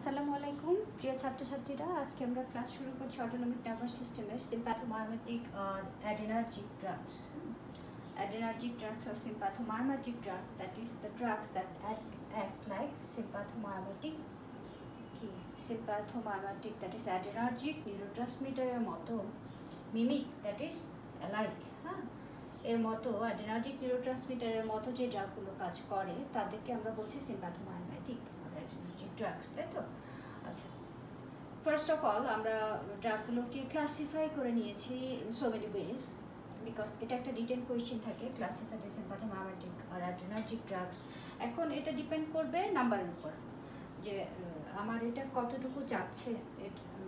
আসসালামু আলাইকুম প্রিয় ছাত্রছাত্রীরা, আজকে আমরা ক্লাস শুরু করছি অটোনমিক নার্ভাস সিস্টেমের sympathomimetic or adrenergic drugs. Adrenergic drugs or sympathomimetic drug, that is the drugs that acts like sympathomimetic sympathomimetic, that is adrenergic neurotransmitter এর মতো, mimic, that is alike, এর মতো adrenergic neurotransmitter এর মতো যে ড্রাগগুলো কাজ করে তাদেরকে আমরা বলছি sympathomimetic drugs, তাই তো? আচ্ছা, ফার্স্ট অফ অল আমরা ড্রাগগুলোকে ক্লাসিফাই করে নিয়েছি in so many ways, because এটা একটা রিটেন কোয়েশ্চেন থাকে, classify the sympathomimetic or adrenergic drugs. এখন এটা ডিপেন্ড করবে নাম্বারের উপর, যে আমার এটা কতটুকু যাচ্ছে।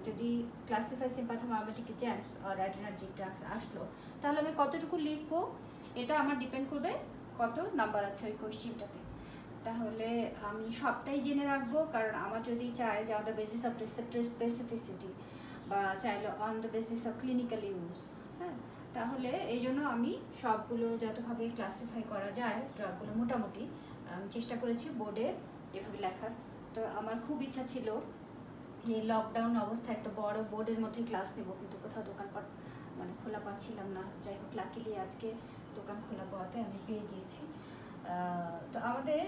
যদি classify sympathomimetic agents or adrenergic drugs আসলো, তাহলে আমি কতটুকু লিখবো, এটা আমার ডিপেন্ড করবে কত নাম্বার আছে ওই কোয়েশ্চেনটাতে। তাহলে আমি সবটাই জেনে রাখবো, কারণ আমার যদি চাই যে on the basis of receptor specificity বা চাইলে on the basis of clinical use, তাহলে এই জন্য আমি সবগুলো যতভাবে ক্লাসিফাই করা যায় ড্রাগগুলো মোটামুটি চেষ্টা করেছি বোর্ডে এভাবে লেখার। তো আমার খুব ইচ্ছা ছিল এই লকডাউন অবস্থায় একটা বড় বোর্ডের মধ্যে ক্লাস নেব, কিন্তু কোথাও দোকানপাট খোলা পাচ্ছিলাম না। যাই হোক, লাকিলি আজকে দোকান খোলা পাওয়াতে আমি পেয়ে গিয়েছি। তো আমাদের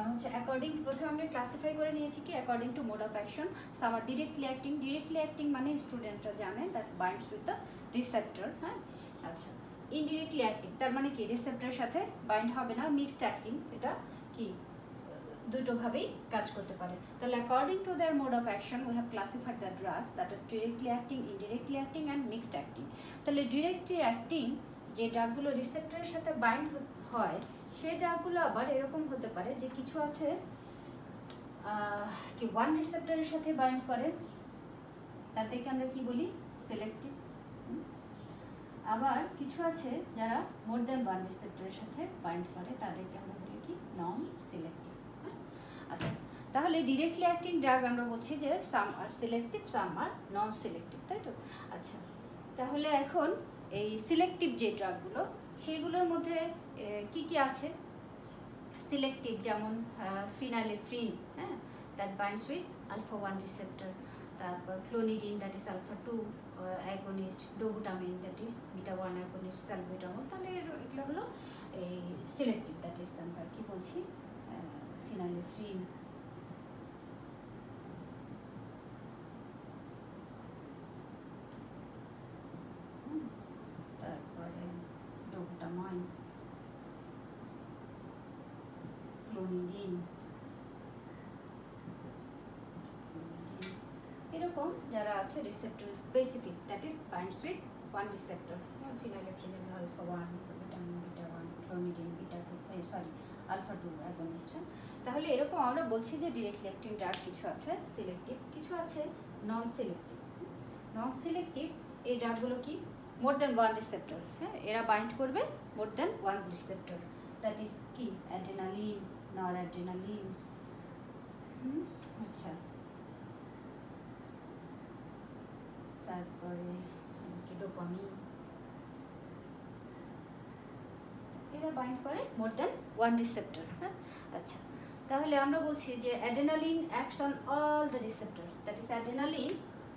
হচ্ছে অ্যাকর্ডিং, প্রথমে আমরা ক্লাসিফাই করে নিয়েছি কি according to mode of action. Summer directly acting মানে স্টুডেন্টরা জানে that binds with the receptor. আচ্ছা, ইনডিরেক্টলি অ্যাক্টিং তার মানে কি রিসেপ্টরের সাথে বাইন্ড হবে না, মিক্সড অ্যাক্টিং, এটা কি দুটোভাবেই কাজ করতে পারে। তাহলে according to their mode of action we have classified the drugs, that is directly acting, indirectly acting and mixed acting. তাহলে ডিরেক্টলি অ্যাক্টিং যে ড্রাগগুলো রিসেপ্টরের সাথে বাইন্ড হয়, সেই ড্রাগগুলো আবার এরকম হতে পারে যে কিছু আছে কি ওয়ান রিসেপ্টরের সাথে বাইন্ড করে, তাদেরকে আমরা কি বলি সিলেক্টিভ। আবার কিছু আছে যারা মোর দ্যান ওয়ান রিসেপ্টরের সাথে বাইন্ড করে, তাদেরকে আমরা বলি কি নন সিলেক্টিভ। আচ্ছা, তাহলে ডিরেক্টলি অ্যাক্টিং ড্রাগ আমরা বলছি যে সাম আর সিলেক্টিভ, সাম আর নন সিলেক্টিভ, তাই তো? আচ্ছা, তাহলে এখন এই সিলেক্টিভ যে ড্রাগগুলো, সেইগুলোর মধ্যে কি কি আছে সিলেক্টিভ, যেমন phenylephrine, that binds with alpha 1 receptor. তারপর clonidine, that is alpha 2 agonist. Dobutamine, that is beta 1 agonist salbutamol. তাহলে এগুলো হলো এই সিলেক্টিভ, দ্যাট ইজ আমরা কি বলছি ফিনাইলেফ্রিন, তারপরে ডোবুটামাইন, ক্লোনিডিন, এরকম যারা আছে receptor specific, that is binds with one receptor. Phenylephrine alpha 1, vitamin beta 1, clonidine beta 2, sorry alpha 2 agonist. তাহলে এরকম আমরা বলছি যে ডিরেক্টলি অ্যাক্টিং ড্রাগ কিছু আছে সিলেক্টিভ, কিছু আছে নন সিলেক্টিভ। নন সিলেক্টিভ এই ড্রাগগুলো কি মোর দেন ওয়ান রিসেপ্টর, এরা বাইন্ড করবে মোর দেন ওয়ান রিসেপ্টর, দ্যাট ইজ কি অ্যাড্রেনালিন, নরঅ্যাড্রেনালিন। আচ্ছা, তারপরে ডোপামিন, এরা বাইন্ড করে মোর দেন ওয়ান রিসেপ্টর। আচ্ছা, তাহলে আমরা বলছি যে adrenaline acts on all the receptor, that is adrenaline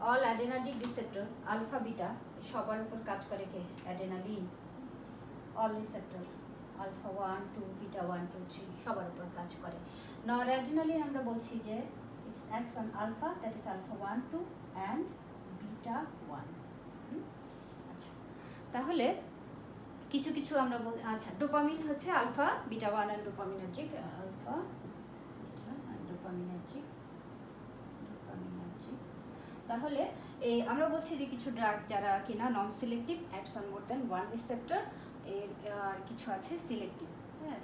all adrenergic receptor alpha beta সবার উপর কাজ করে কে adrenaline. All receptor alpha 1 2 beta 1 2 3 সবার উপর কাজ করে। নরঅ্যাড্রেনালিন আমরা বলছি যে its acts on alpha, that is alpha 1 2 and beta 1। আচ্ছা, তাহলে কিছু কিছু আমরা আচ্ছা, ডোপামিন হচ্ছে alpha beta 1 and dopaminergic, alpha beta and dopaminergic. তাহলে এই আমরা বলছি যে কিছু ড্রাগ যারা কিনা non selective, acts on more than one receptor, আর কিছু আছে সিলেক্টিভ,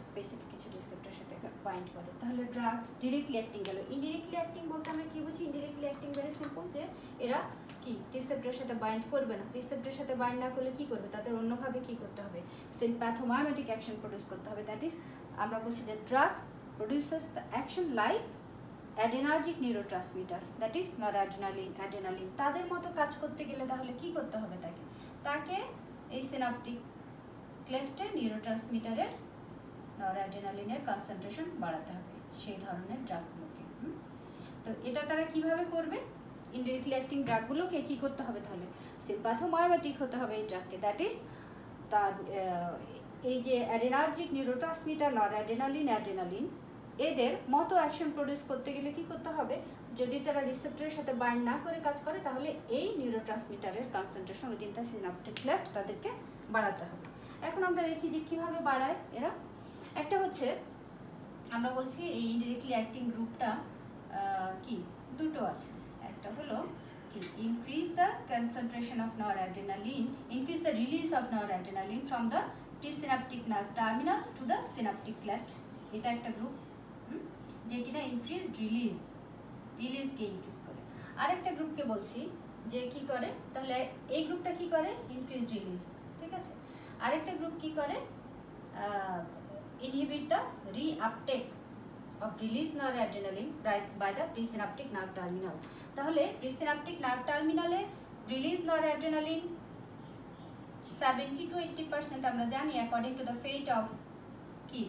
স্পেসিফিক কিছু রিসেপ্টরের সাথে বাইন্ড করে। তাহলে ড্রাগস ডিরেক্টলি অ্যাক্টিং গেল। ইনডিরেক্টলি অ্যাক্টিং বলতে আমরা কি বুঝি? ইনডিরেক্টলি অ্যাক্টিং ভেরি সিম্পল, যে এরা কি রিসেপ্টরের সাথে বাইন্ড করবে না। রিসেপ্টরের সাথে বাইন্ড না করলে কি করবে? তাদের অন্যভাবে কি করতে হবে? sympathomimetic অ্যাকশন প্রডিউস করতে হবে। দ্যাট ইজ আমরা বলছি যে drugs produces the action like adrenergic neurotransmitter, that is noradrenaline, adrenaline. তাদের মতো কাজ করতে গেলে তাহলে কি করতে হবে? তাকে এই সিনাপটিক ক্লেফটে নিউরোট্রান্সমিটারের নরঅ্যাড্রেনালিনের কনসেন্ট্রেশন বাড়াতে হবে, সেই ধরনের ড্রাগগুলোকে। তো এটা তারা কিভাবে করবে? ইনডিরেক্টলি অ্যাক্টিং ড্রাগগুলোকে কি করতে হবে তাহলে? সিম্পাথোমায়োমেটিক হতে হবে এই ড্রাগকে, দ্যাট ইজ তার এই যে অ্যাডেনার্জিক নিউরোট্রান্সমিটার নরঅ্যাড্রেনালিন এদের মতো অ্যাকশন প্রডিউস করতে গেলে কি করতে হবে? যদি তারা রিসেপ্টরের সাথে বাইন্ড না করে কাজ করে তাহলে এই নিউরোট্রান্সমিটারের concentration within the synaptic cleft তাদেরকে বাড়াতে হবে। এখন আমরা দেখি যে কিভাবে বাড়ায় এরা। একটা হচ্ছে আমরা বলছি এই ইনডিরেক্টলি অ্যাক্টিং গ্রুপটা কি দুটো আছে। একটা হলো কি increase the concentration of noradrenaline, increase the release of noradrenaline from the presynaptic nerve terminal to the synaptic cleft. এটা একটা গ্রুপ যে কিনা ইনক্রিজ রিলিজকে ইনক্রিজ করে। আরেকটা গ্রুপকে বলছি যে কি করে, তাহলে এই গ্রুপটা কি করে? ইনক্রিজ রিলিজ, ঠিক আছে। আরেকটা গ্রুপ কি করে? inhibit the reuptake of released noradrenaline by the presynaptic nerve terminal. তাহলে presynaptic nerve terminal A released noradrenaline 70 to 80% আমরা জানি according to the fate of কি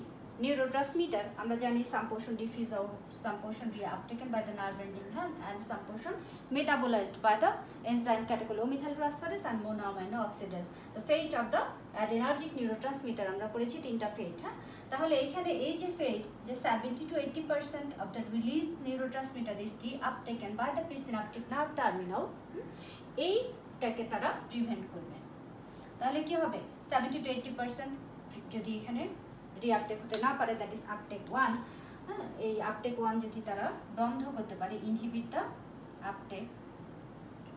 neurotransmitter আমরা জানি some portion diffuse out, some portion reuptaken by the nerve ending and some portion metabolized by the enzyme catecholomethyltransferase and monoamino oxidase. The fate of the adrenergic neurotransmitter আমরা পড়েছি তিনটা ফেট। হ্যাঁ, তাহলে এখানে এই যে ফেট যে 70 to 80% of the released neurotransmitter is reuptaken by the presynaptic nerve terminal, এইটাকে তারা প্রিভেন্ট করবে। তাহলে কি হবে? 70 to 80% যদি এখানে রিআপটেক হতে না পারে, দ্যাট ইজ আপটেক 1, হ্যাঁ, এই আপটেক 1 যদি তারা বন্ধ করতে পারে, ইনহিবিট দ্য আপটেক,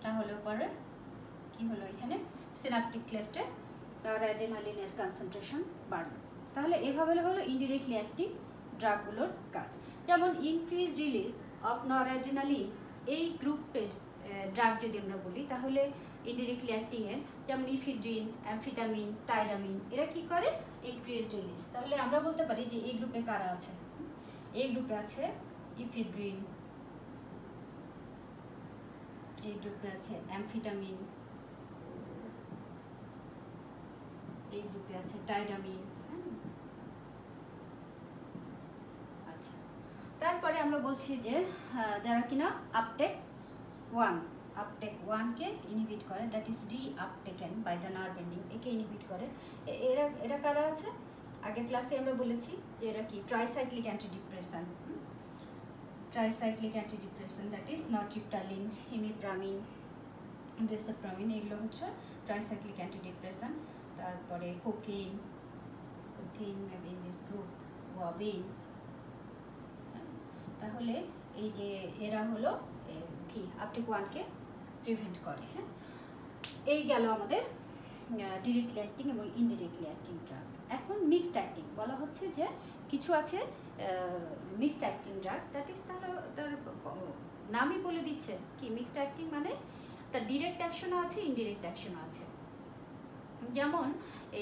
তাহলে পরে কি হলো? এখানে সিনাপটিক ক্লেফটে নরঅ্যাড্রেনালিনের কনসেন্ট্রেশন বাড়বে। তাহলে এভাবে হলো ইনডিরেক্টলি অ্যাক্টিং ড্রাগগুলোর কাজ। যেমন ইনক্রিজ রিলিজ অফ নরঅ্যাড্রেনালিন এই গ্রুপের ড্রাগ যদি আমরা বলি তাহলে ইনডিরেক্টলি অ্যাক্টিং এর যেমন ইফিড্রিন, অ্যামফিটামিন, টাইরামিন এরা কি করে? Increase release. তাহলে আমরা বলতে পারি যে এই গ্রুপে কারা আছে? এই গ্রুপে আছে ইফিড্রিন, এই গ্রুপে আছে অ্যামফিটামিন, এই গ্রুপে আছে টাইরামিন। আচ্ছা, তারপরে আমরা বলছি যে যারা কিনা আপটেক 1 কে ইনহিবিট করে, that is reuptaken by the nerve ending, একে ইনহিবিট করে। এরা কারা আছে? আগের ক্লাসে আমরা বলেছি যে এরা কি tricyclic antidepressant, that is nortriptyline, imipramine, desipramine, এগুলো হচ্ছে ট্রাইসাইক্লিক অ্যান্টিডিপ্রেসেন্ট। তারপরে cocaine maybe in this group, ouabain. তাহলে এই যে এরা হলো কি আপটেক 1 কে প্রিভেন্ট করে। হ্যাঁ, এই গেল আমাদের ডিরেক্টলি অ্যাক্টিং এবং ইনডিরেক্টলি অ্যাক্টিং ড্রাগ। এখন মিক্সড অ্যাক্টিং বলা হচ্ছে যে কিছু আছে mixed acting drug, that is তার নামই বলে দিচ্ছে কি মিক্সড অ্যাক্টিং মানে তার ডিরেক্ট অ্যাকশনও আছে, ইনডিরেক্ট অ্যাকশনও আছে। যেমন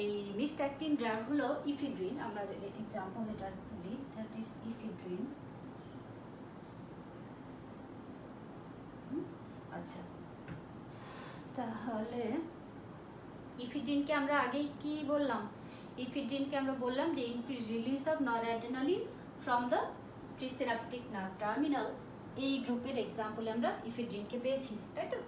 এই মিক্সড অ্যাক্টিং ড্রাগ হলো ইফিড্রিন, আমরা এক্সাম্পল যেটা বলি দ্যাট ইজ ইফিড্রিন। আচ্ছা, তাহলে ইফিড্রিনকে আমরা আগে কি বললাম? ইফিড্রিনকে আমরা বললাম যে increase release of noradrenaline from the presynaptic nerve terminal. এই গ্রুপের এক্সাম্পলে আমরা ইফিড্রিনকে পেয়েছি, তাই তো?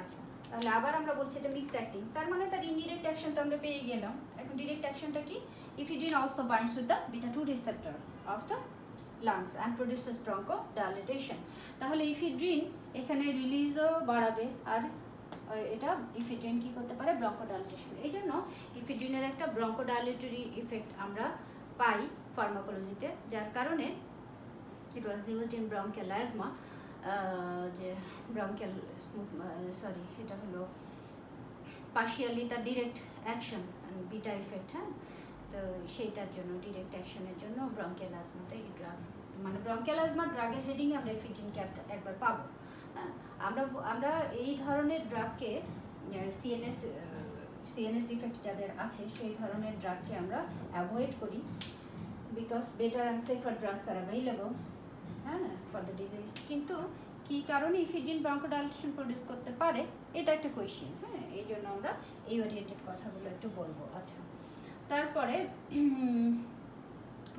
আচ্ছা, তাহলে আবার আমরা বলছি এটা মিক্সড অ্যাক্টিং, তার মানে তার ইনডিরেক্ট অ্যাকশন তো আমরা পেয়ে গেলাম। এখন ডিরেক্ট অ্যাকশনটা কি? Ephedrine also binds with the beta 2 receptor of the lungs and produces bronchodilation. তাহলে ইফিড্রিন এখানে রিলিজও বাড়াবে আর এটা ইফিড্রিন কি করতে পারে? ব্রঙ্কোডাইলেশন। এই জন্য ইফিড্রিনের একটা ব্রঙ্কোডাইলেটরি ইফেক্ট আমরা পাই ফার্মাকোলজিতে, যার কারণে it was used in bronchial asthma, যে ব্রঙ্কিয়াল এটা হলো পার্শিয়ালি তার ডিরেক্ট অ্যাকশন বিটা ইফেক্ট। হ্যাঁ, তো সেইটার জন্য ডিরেক্ট অ্যাকশনের জন্য ব্রঙ্কিয়াল অ্যাজমাতে এই ড্রাগ, মানে ব্রঙ্কিয়াল অ্যাজমা ড্রাগের হেডিংয়ে আমরা ইফিড্রিনকে একবার পাবো। হ্যাঁ, আমরা এই ধরনের ড্রাগকে সিএনএস ইফেক্ট যাদের আছে সেই ধরনের ড্রাগকে আমরা অ্যাভয়েড করি, because better and safer drugs are available, হ্যাঁ, ফর দ্য ডিজিজ। কিন্তু কী কারণে ইফিড্রিন ব্রঙ্কোডাইলেশন প্রডিউস করতে পারে এটা একটা কোয়েশ্চেন। হ্যাঁ, এই জন্য আমরা এই ওরিয়েন্টেড কথাগুলো একটু বলবো। আচ্ছা, তারপরে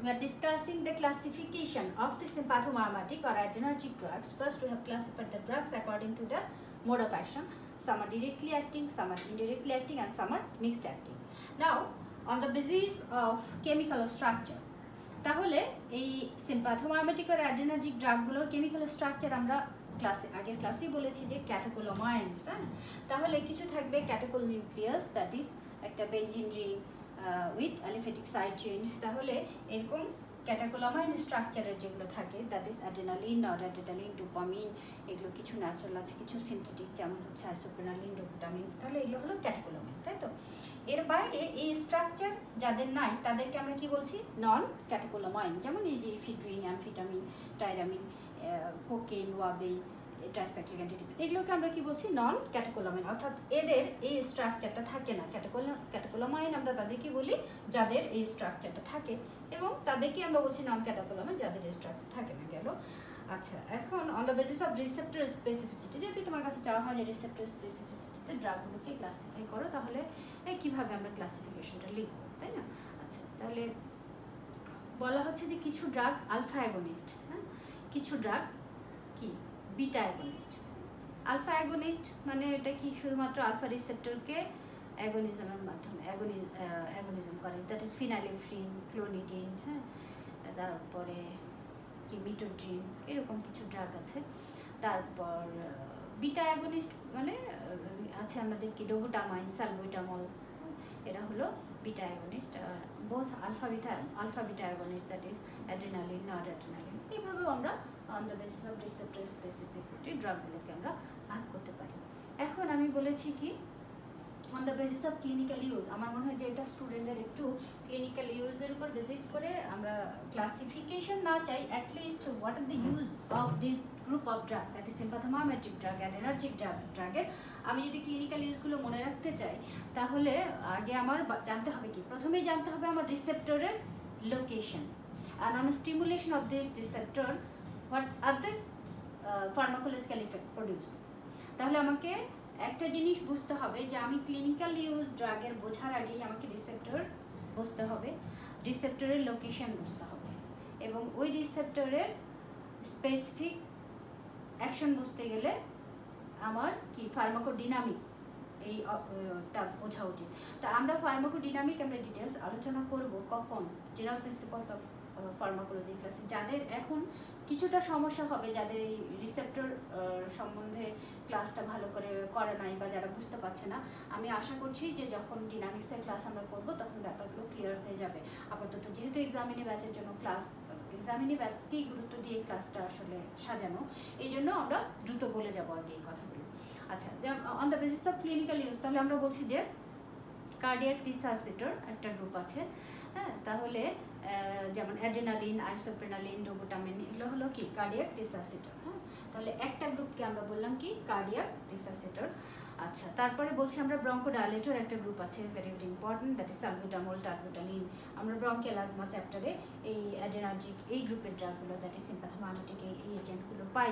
we are discussing the classification of the sympathomimetic or adrenergic drugs. First, we have classified the drugs according to the mode of action. Some are directly acting, some are indirectly acting, and some are mixed acting. Now, on the basis of chemical structure, তাহলে এই সিম্পাথোমাইমেটিক আর adrenergic ড্রাগগুলোর chemical structure আমরা আগের ক্লাসেই বলেছি যে ক্যাটাকোলামাইন্স, হ্যাঁ। তাহলে কিছু থাকবে ক্যাটাকোল নিউক্লিয়াস, দ্যাট ইজ একটা benzene ring with aliphatic side chain. তাহলে এরকম ক্যাটাকোলামাইন স্ট্রাকচারের যেগুলো থাকে, that is adrenaline, noradrenaline, dopamine, এগুলো কিছু ন্যাচারাল আছে, কিছু সিনথেটিক, যেমন হচ্ছে আইসোপ্রেনালিন, ডোপামিন। তাহলে এগুলো হলো ক্যাটাকোলামাইন, তাই তো। এর বাইরে এই স্ট্রাকচার যাদের নাই তাদেরকে আমরা কি বলছি? নন ক্যাটাকোলামাইন। যেমন এই যে ephedrine, amphetamine, tyramine, cocaine, ouabain, tricyclic antidepressant, এগুলোকে আমরা কি বলছি? নন ক্যাটাকোলামাইন, অর্থাৎ এদের এই স্ট্রাকচারটা থাকে না। ক্যাটাকোলামাইন আমরা তাদেরকে বলি যাদের এই স্ট্রাকচারটা থাকে, এবং তাদেরকে আমরা বলছি নন ক্যাটাকোলামাইন যাদের এই স্ট্রাকচার থাকে না। গেল। আচ্ছা, এখন on the basis of receptor specificity, যদি তোমার কাছে চাওয়া হয় যে রিসেপ্টর স্পেসিফিসিটিতে ড্রাগগুলোকে ক্লাসিফাই করো, তাহলে কিভাবে আমরা ক্লাসিফিকেশনটা লিখবো, তাই না? আচ্ছা, তাহলে বলা হচ্ছে যে কিছু ড্রাগ আলফা অ্যাগনিস্ট, হ্যাঁ, কিছু ড্রাগ কি বিটা অ্যাগনিস্ট। আলফা অ্যাগনিস্ট মানে এটা কি শুধুমাত্র আলফা রিসেপ্টরকে অ্যাগনিজমের মাধ্যমে অ্যাগনিজম করে, দ্যাট ইজ ফিনাইলেফ্রিন, ক্লোনিডিন, হ্যাঁ, তারপরে কি মিটোড্রিন, এরকম কিছু ড্রাগ আছে। তারপর বিটা অ্যাগনিস্ট মানে আছে আমাদের কি ডোবুটামাইন, সালবুটামল, এরা হলো beta agonist. Both alpha beta agonist, that is adrenaline, noradrenaline. এইভাবেও আমরা on the basis of receptor specificity ড্রাগগুলোকে আমরা ভাগ করতে পারি। এখন আমি বলেছি কি on the basis of clinical use, আমার মনে হয় যে এটা স্টুডেন্টদের একটু ক্লিনিক্যাল ইউজের উপর বেসিস করে আমরা ক্লাসিফিকেশন না চাই, at least what are the use of this group of drug, that is sympathomimetic drug and adrenergic ড্রাগের আমি যদি ক্লিনিক্যাল ইউজগুলো মনে রাখতে চাই, তাহলে আগে আমার জানতে হবে কি? প্রথমেই জানতে হবে আমার রিসেপ্টরের location, and on stimulation of this receptor what are the pharmacological effect produced. তাহলে আমাকে একটা জিনিস বুঝতে হবে যে আমি ক্লিনিক্যাল ইউজ ড্রাগের বোঝার আগেই আমাকে রিসেপ্টর বুঝতে হবে, রিসেপ্টরের লোকেশন বুঝতে হবে, এবং ওই রিসেপ্টরের স্পেসিফিক অ্যাকশন বুঝতে গেলে আমার কি ফার্মাকোডিনামিক এইটা বোঝা উচিত। তো আমরা ফার্মাকোডিনামিক আমরা ডিটেলস আলোচনা করব কখন? জেনারেল প্রিন্সিপালস অফ ফার্মাকোলজি ক্লাসে। যাদের এখন কিছুটা সমস্যা হবে, যাদের এই রিসেপ্টর সম্বন্ধে ক্লাসটা ভালো করে নাই বা যারা বুঝতে পারছে না, আমি আশা করছি যে যখন ডিনামিক্সের ক্লাস আমরা করব তখন ব্যাপারগুলো ক্লিয়ার হয়ে যাবে। আপাতত যেহেতু এক্সামিনি ব্যাচের জন্য এক্সামিনি ব্যাচকেই গুরুত্ব দিয়ে ক্লাসটা আসলে সাজানো, এই জন্য আমরা দ্রুত বলে যাব আগে এই কথাগুলো। আচ্ছা, on the basis of clinical use, তাহলে আমরা বলছি যে কার্ডিয়াক রিসার্সিটর একটা গ্রুপ আছে, হ্যাঁ। তাহলে যেমন অ্যাড্রেনালিন, আইসোপ্রেনালিন, ডোবুটামিন, এগুলো হলো কি কার্ডিয়াক রিসার্সিটর, হ্যাঁ। তাহলে একটা গ্রুপকে আমরা বললাম কি কার্ডিয়াক রিসার্সিটর। আচ্ছা, তারপরে বলছি আমরা ব্রঙ্কোডাইলেটর একটা গ্রুপ আছে, very very important, that is salbutamol, terbutaline. আমরা ব্রঙ্কিয়াল আজমা চ্যাপ্টারে এই অ্যাড্রেনার্জিক এই গ্রুপের ড্রাগগুলো, দ্যাট ইজ সিম্পাথোমাইমেটিক এই এজেন্টগুলো পাই,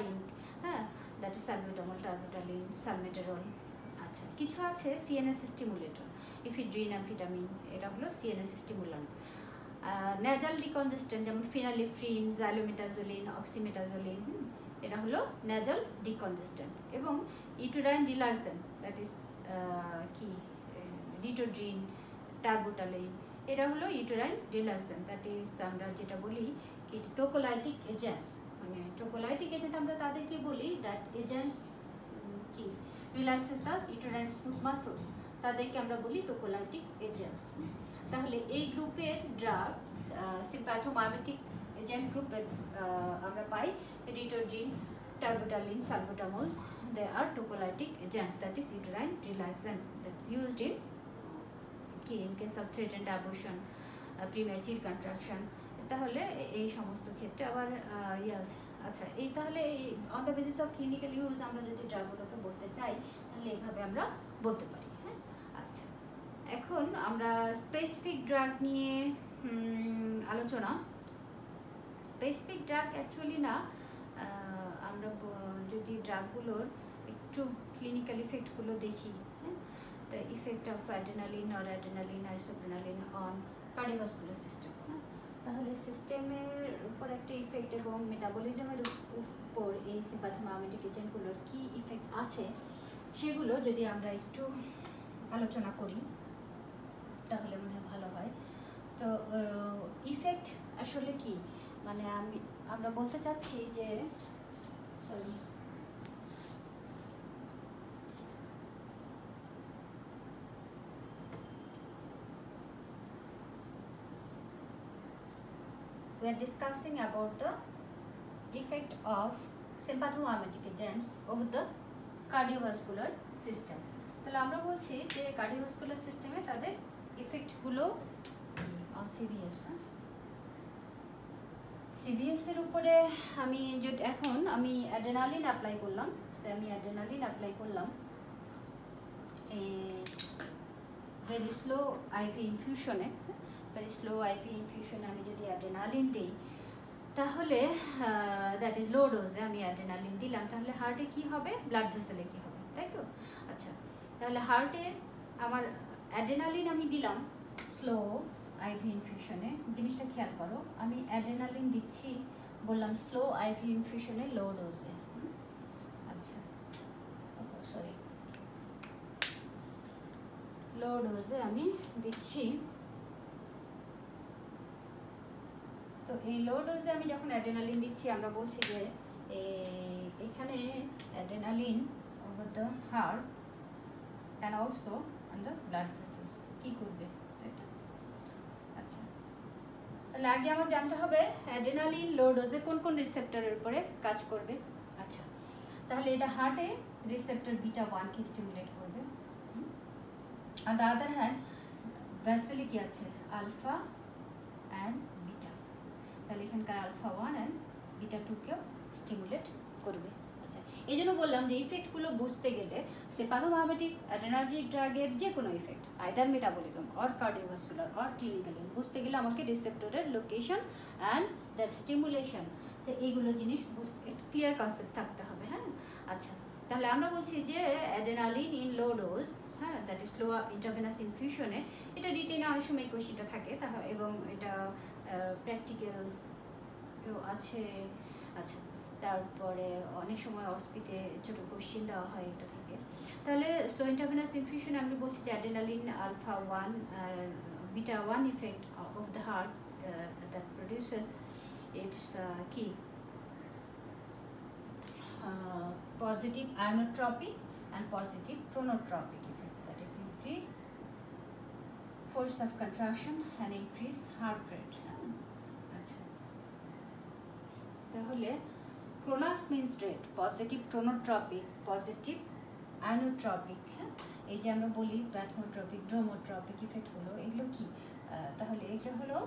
হ্যাঁ, দ্যাট ইজ সালবুটামল, টার্বোটালিন, সালমেটেরল। আচ্ছা, কিছু আছে সিএনএস স্টিমুলেটর, ইফিড্রিন, অ্যামফিটামিন, এটা হলো সিএনএস স্টিমুলান্ট। নেজাল ডিকনজেস্টেন্ট যেমন ফিনালিফ্রিন, জাইলোমেটাজোলিন, অক্সিমেটাজোলিন, এটা হলো নেজাল ডিকনজেস্টেন্ট। এবং ইউটেরাইন রিল্যাক্সেন্ট, দ্যাট ইজ কি রিটোড্রিন, টার্বোটালিন, এটা হলো ইউটেরাইন রিল্যাক্সেন্ট, দ্যাট ইজ আমরা যেটা বলি কি টোকোলাইটিক এজেন্টস, মানে টোকোলাইটিক এজেন্ট আমরা তাদেরকে বলি দ্যাট এজেন্টস কি relaxes the uterine smooth muscles, তাদেরকে আমরা বলি টোকোলাইটিক এজেন্টস। তাহলে এই গ্রুপের ড্রাগ সিম্পাথোমাইমেটিক এজেন্ট গ্রুপের আমরা পাই ritodrine, terbutaline, salbutamol, they are tocolytic agents, that is uterine relaxant that used in case of threatened abortion, premature contraction. তাহলে এই সমস্ত ক্ষেত্রে আবার আচ্ছা, এই তাহলে on the basis of clinical use আমরা যদি ড্রাগগুলোকে বলতে চাই তাহলে এইভাবে আমরা বলতে পারি, হ্যাঁ। আচ্ছা, এখন আমরা স্পেসিফিক ড্রাগ নিয়ে আলোচনা। স্পেসিফিক ড্রাগ অ্যাকচুয়ালি না, আমরা যদি ড্রাগগুলোর একটু ক্লিনিক্যাল ইফেক্টগুলো দেখি, হ্যাঁ, the effect of adrenaline or adrenaline, isoprenalin on cardiovascular system. তাহলে সিস্টেমের উপর একটা ইফেক্ট এবং মেটাবলিজমের উপর এই সিম্পাথোমাইমেটিক এজেন্টগুলোর কী ইফেক্ট আছে সেগুলো যদি আমরা একটু আলোচনা করি তাহলে মনে হয় ভালো হয়। তো ইফেক্ট আসলে কি, মানে আমরা বলতে চাচ্ছি যে sorry we are discussing about the effect of sympathomimetic agents over the cardiovascular system. তাহলে আমরা বলছি যে কার্ডিওভাস্কুলার সিস্টেমে তাদের ইফেক্টগুলো সিভিএস এর উপরে আমি যদি এখন আমি অ্যাড্রেনালিন অ্যাপ্লাই করলাম, ভেরি স্লো আইভি ইনফিউশনে আমি যদি অ্যাড্রেনালিন দিই তাহলে দ্যাট ইজ লো ডোজে আমি অ্যাড্রেনালিন দিলাম, তাহলে হার্টে কি হবে, ব্লাড ভেসেলে কি হবে, তাই তো? আচ্ছা, তাহলে হার্টে আমার অ্যাড্রেনালিন আমি দিলাম স্লো আইভি ইনফিউশনে, জিনিসটা খেয়াল করো, আমি অ্যাড্রেনালিন দিচ্ছি বললাম স্লো আইভি ইনফিউশনে লো ডোজে। আচ্ছা সরি, লো ডোজে আমি দিচ্ছি। তো এই লো ডোজে আমি যখন অ্যাড্রেনালিন দিচ্ছি আমরা বলছি যে এখানে adrenaline over the heart and also on the blood vessels কী করবে, তাই তো? আচ্ছা, তাহলে আগে আমার জানতে হবে অ্যাড্রেনালিন লো ডোজে কোন কোন রিসেপ্টরের উপরে কাজ করবে। আচ্ছা, তাহলে এটা হার্টে রিসেপ্টর বিটা 1কে স্টিমুলেট করবে। অন দ্য আদার হ্যান্ড ভেসেলে কি আছে, আলফা অ্যান্ড বিটা, তাহলে এখানকার আলফা 1 অ্যান্ড বিটা 2কেও স্টিমুলেট করবে। আচ্ছা, এই জন্য বললাম যে ইফেক্টগুলো বুঝতে গেলে সিম্পাথোমাইমেটিক অ্যাড্রেনার্জিক ড্রাগের যে কোনো effect either metabolism or cardiovascular or clinical বুঝতে গেলে আমাকে রিসেপ্টরের লোকেশন অ্যান্ড দ্যার স্টিমুলেশন, তো এইগুলো জিনিস বুঝতে ক্লিয়ার কনসেপ্ট থাকতে হবে। হ্যাঁ, আচ্ছা, তাহলে আমরা বলছি যে অ্যাড্রেনালিন ইন লো ডোজ, হ্যাঁ, দ্যাট ইজ স্লো ইন্ট্রাভেনাস ইনফিউশনে, এটা রিটেনে অনেক সময় এই কোশ্চেনটা থাকে এবং এটা প্র্যাকটিক্যাল আছে। আচ্ছা, তারপরে অনেক সময় অস্পিতে ছোটো কোশ্চেন দেওয়া হয় এটা থেকে। তাহলে স্লো ইন্ট্রাভেনাস ইনফিউশন আমি বলছি যে adrenaline alpha 1 beta 1 effect of the heart that produces its কি positive inotropic and positive chronotropic effect, that is increase force of contraction and increase heart rate. আচ্ছা, তাহলে chronos means rate, positive chronotropic, positive inotropic, হ্যাঁ, এই যে আমরা বলি প্যাথমোট্রপিক ড্রোমোট্রপিক ইফেক্টগুলো, এগুলো কি? তাহলে এটা হলো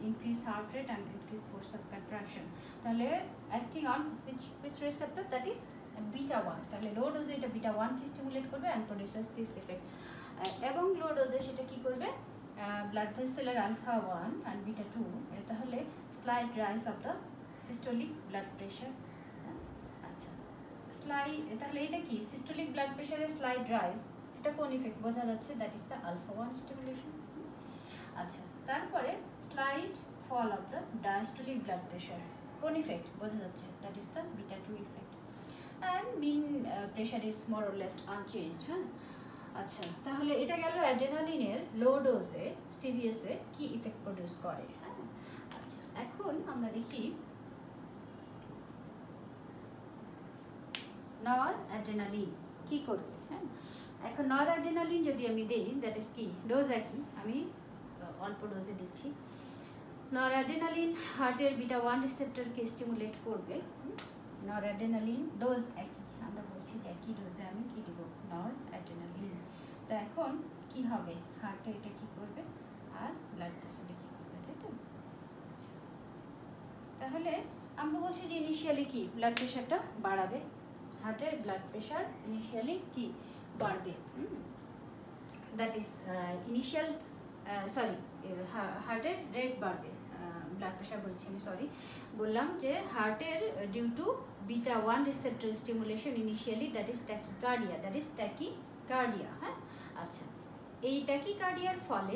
increase heart rate and increase force of contraction, তাহলে acting on which receptor, that is beta 1, তাহলে লো ডোজে এটা বিটা 1কে স্টিমুলেট করবে অ্যান্ড প্রডিউসেস দিস ইফেক্ট, এবং লো ডোজে সেটা কি করবে, ব্লাড ভেসেলের আলফা 1 অ্যান্ড বিটা 2, তাহলে slight rise of the systolic blood pressure. আচ্ছা, তাহলে এটা কি সিস্টোলিক ব্লাড প্রেশারের স্লাইড রাইজ, এটা কোন ইফেক্ট বোঝা যাচ্ছে, that is the alpha 1 stimulation. আচ্ছা, তারপরে slight fall of the diastolic blood pressure, কোন ইফেক্ট বোঝা যাচ্ছে, that is the beta 2 effect, and mean pressure is more or less unchanged. হ্যাঁ, আচ্ছা, তাহলে এটা গেল অ্যাড্রেনালিনের লো ডোজে সিভিএসে কি ইফেক্ট প্রডিউস করে। হ্যাঁ, আচ্ছা, এখন আমরা দেখি নর অ্যাড্রেনালিন কি করবে। হ্যাঁ, এখন নর অ্যাড্রেনালিন যদি আমি দিই, দ্যাট ইজ কি ডোজ একই, আমি অল্প ডোজে দিচ্ছি। নর অ্যাড্রেনালিন হার্টের বিটা 1 রিসেপ্টরকে স্টিমুলেট করবে। নর অ্যাড্রেনালিন ডোজ একই, আমরা বলছি যে একই ডোজে আমি কি দেব, নর অ্যাড্রেনালিন। তো এখন কি হবে, হার্টে এটা কি করবে আর ব্লাড ভেসেলে কি করবে, তাই তো? তাহলে আমরা বলছি যে ইনিশিয়ালি কি ব্লাড প্রেশারটা বাড়াবে, হার্টের ব্লাড প্রেশার ইনিশিয়ালি কি বাড়বে, দ্যাট ইজ ইনিশিয়াল হার্টের রেট বাড়বে, ব্লাড প্রেশার বলছি আমি, সরি বললাম যে হার্টের due to beta 1 receptor stimulation initially, that is tachycardia, হ্যাঁ, আচ্ছা, এই ট্যাকিকার্ডিয়ার ফলে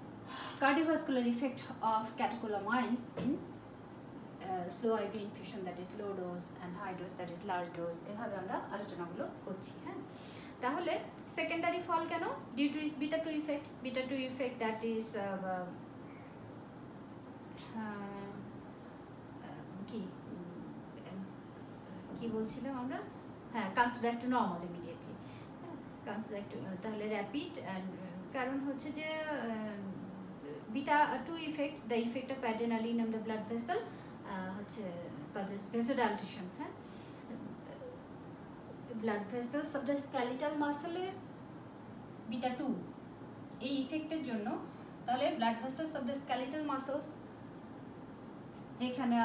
cardiovascular effect of catecholamines in slow IV infusion, that is low dose, and high dose, that is large dose, এভাবে আমরা আলোচনাগুলো করছি। হ্যাঁ, তাহলে সেকেন্ডারি ফল কেন? Due to is beta 2 effect, beta 2 effect that is কি বলছিলাম আমরা? হ্যাঁ, comes back to normal immediately, comes back to, তাহলে র্যাপিড, অ্যান্ড কারণ হচ্ছে যে beta 2 effect, the effect of adrenaline on the blood vessel হচ্ছে কজেস ভেসোডাইলেশন। হ্যাঁ, blood vessels of the skeletal মাসেলে বিটা 2 এই ইফেক্টের জন্য, তাহলে blood vessels of the skeletal muscles যেখানে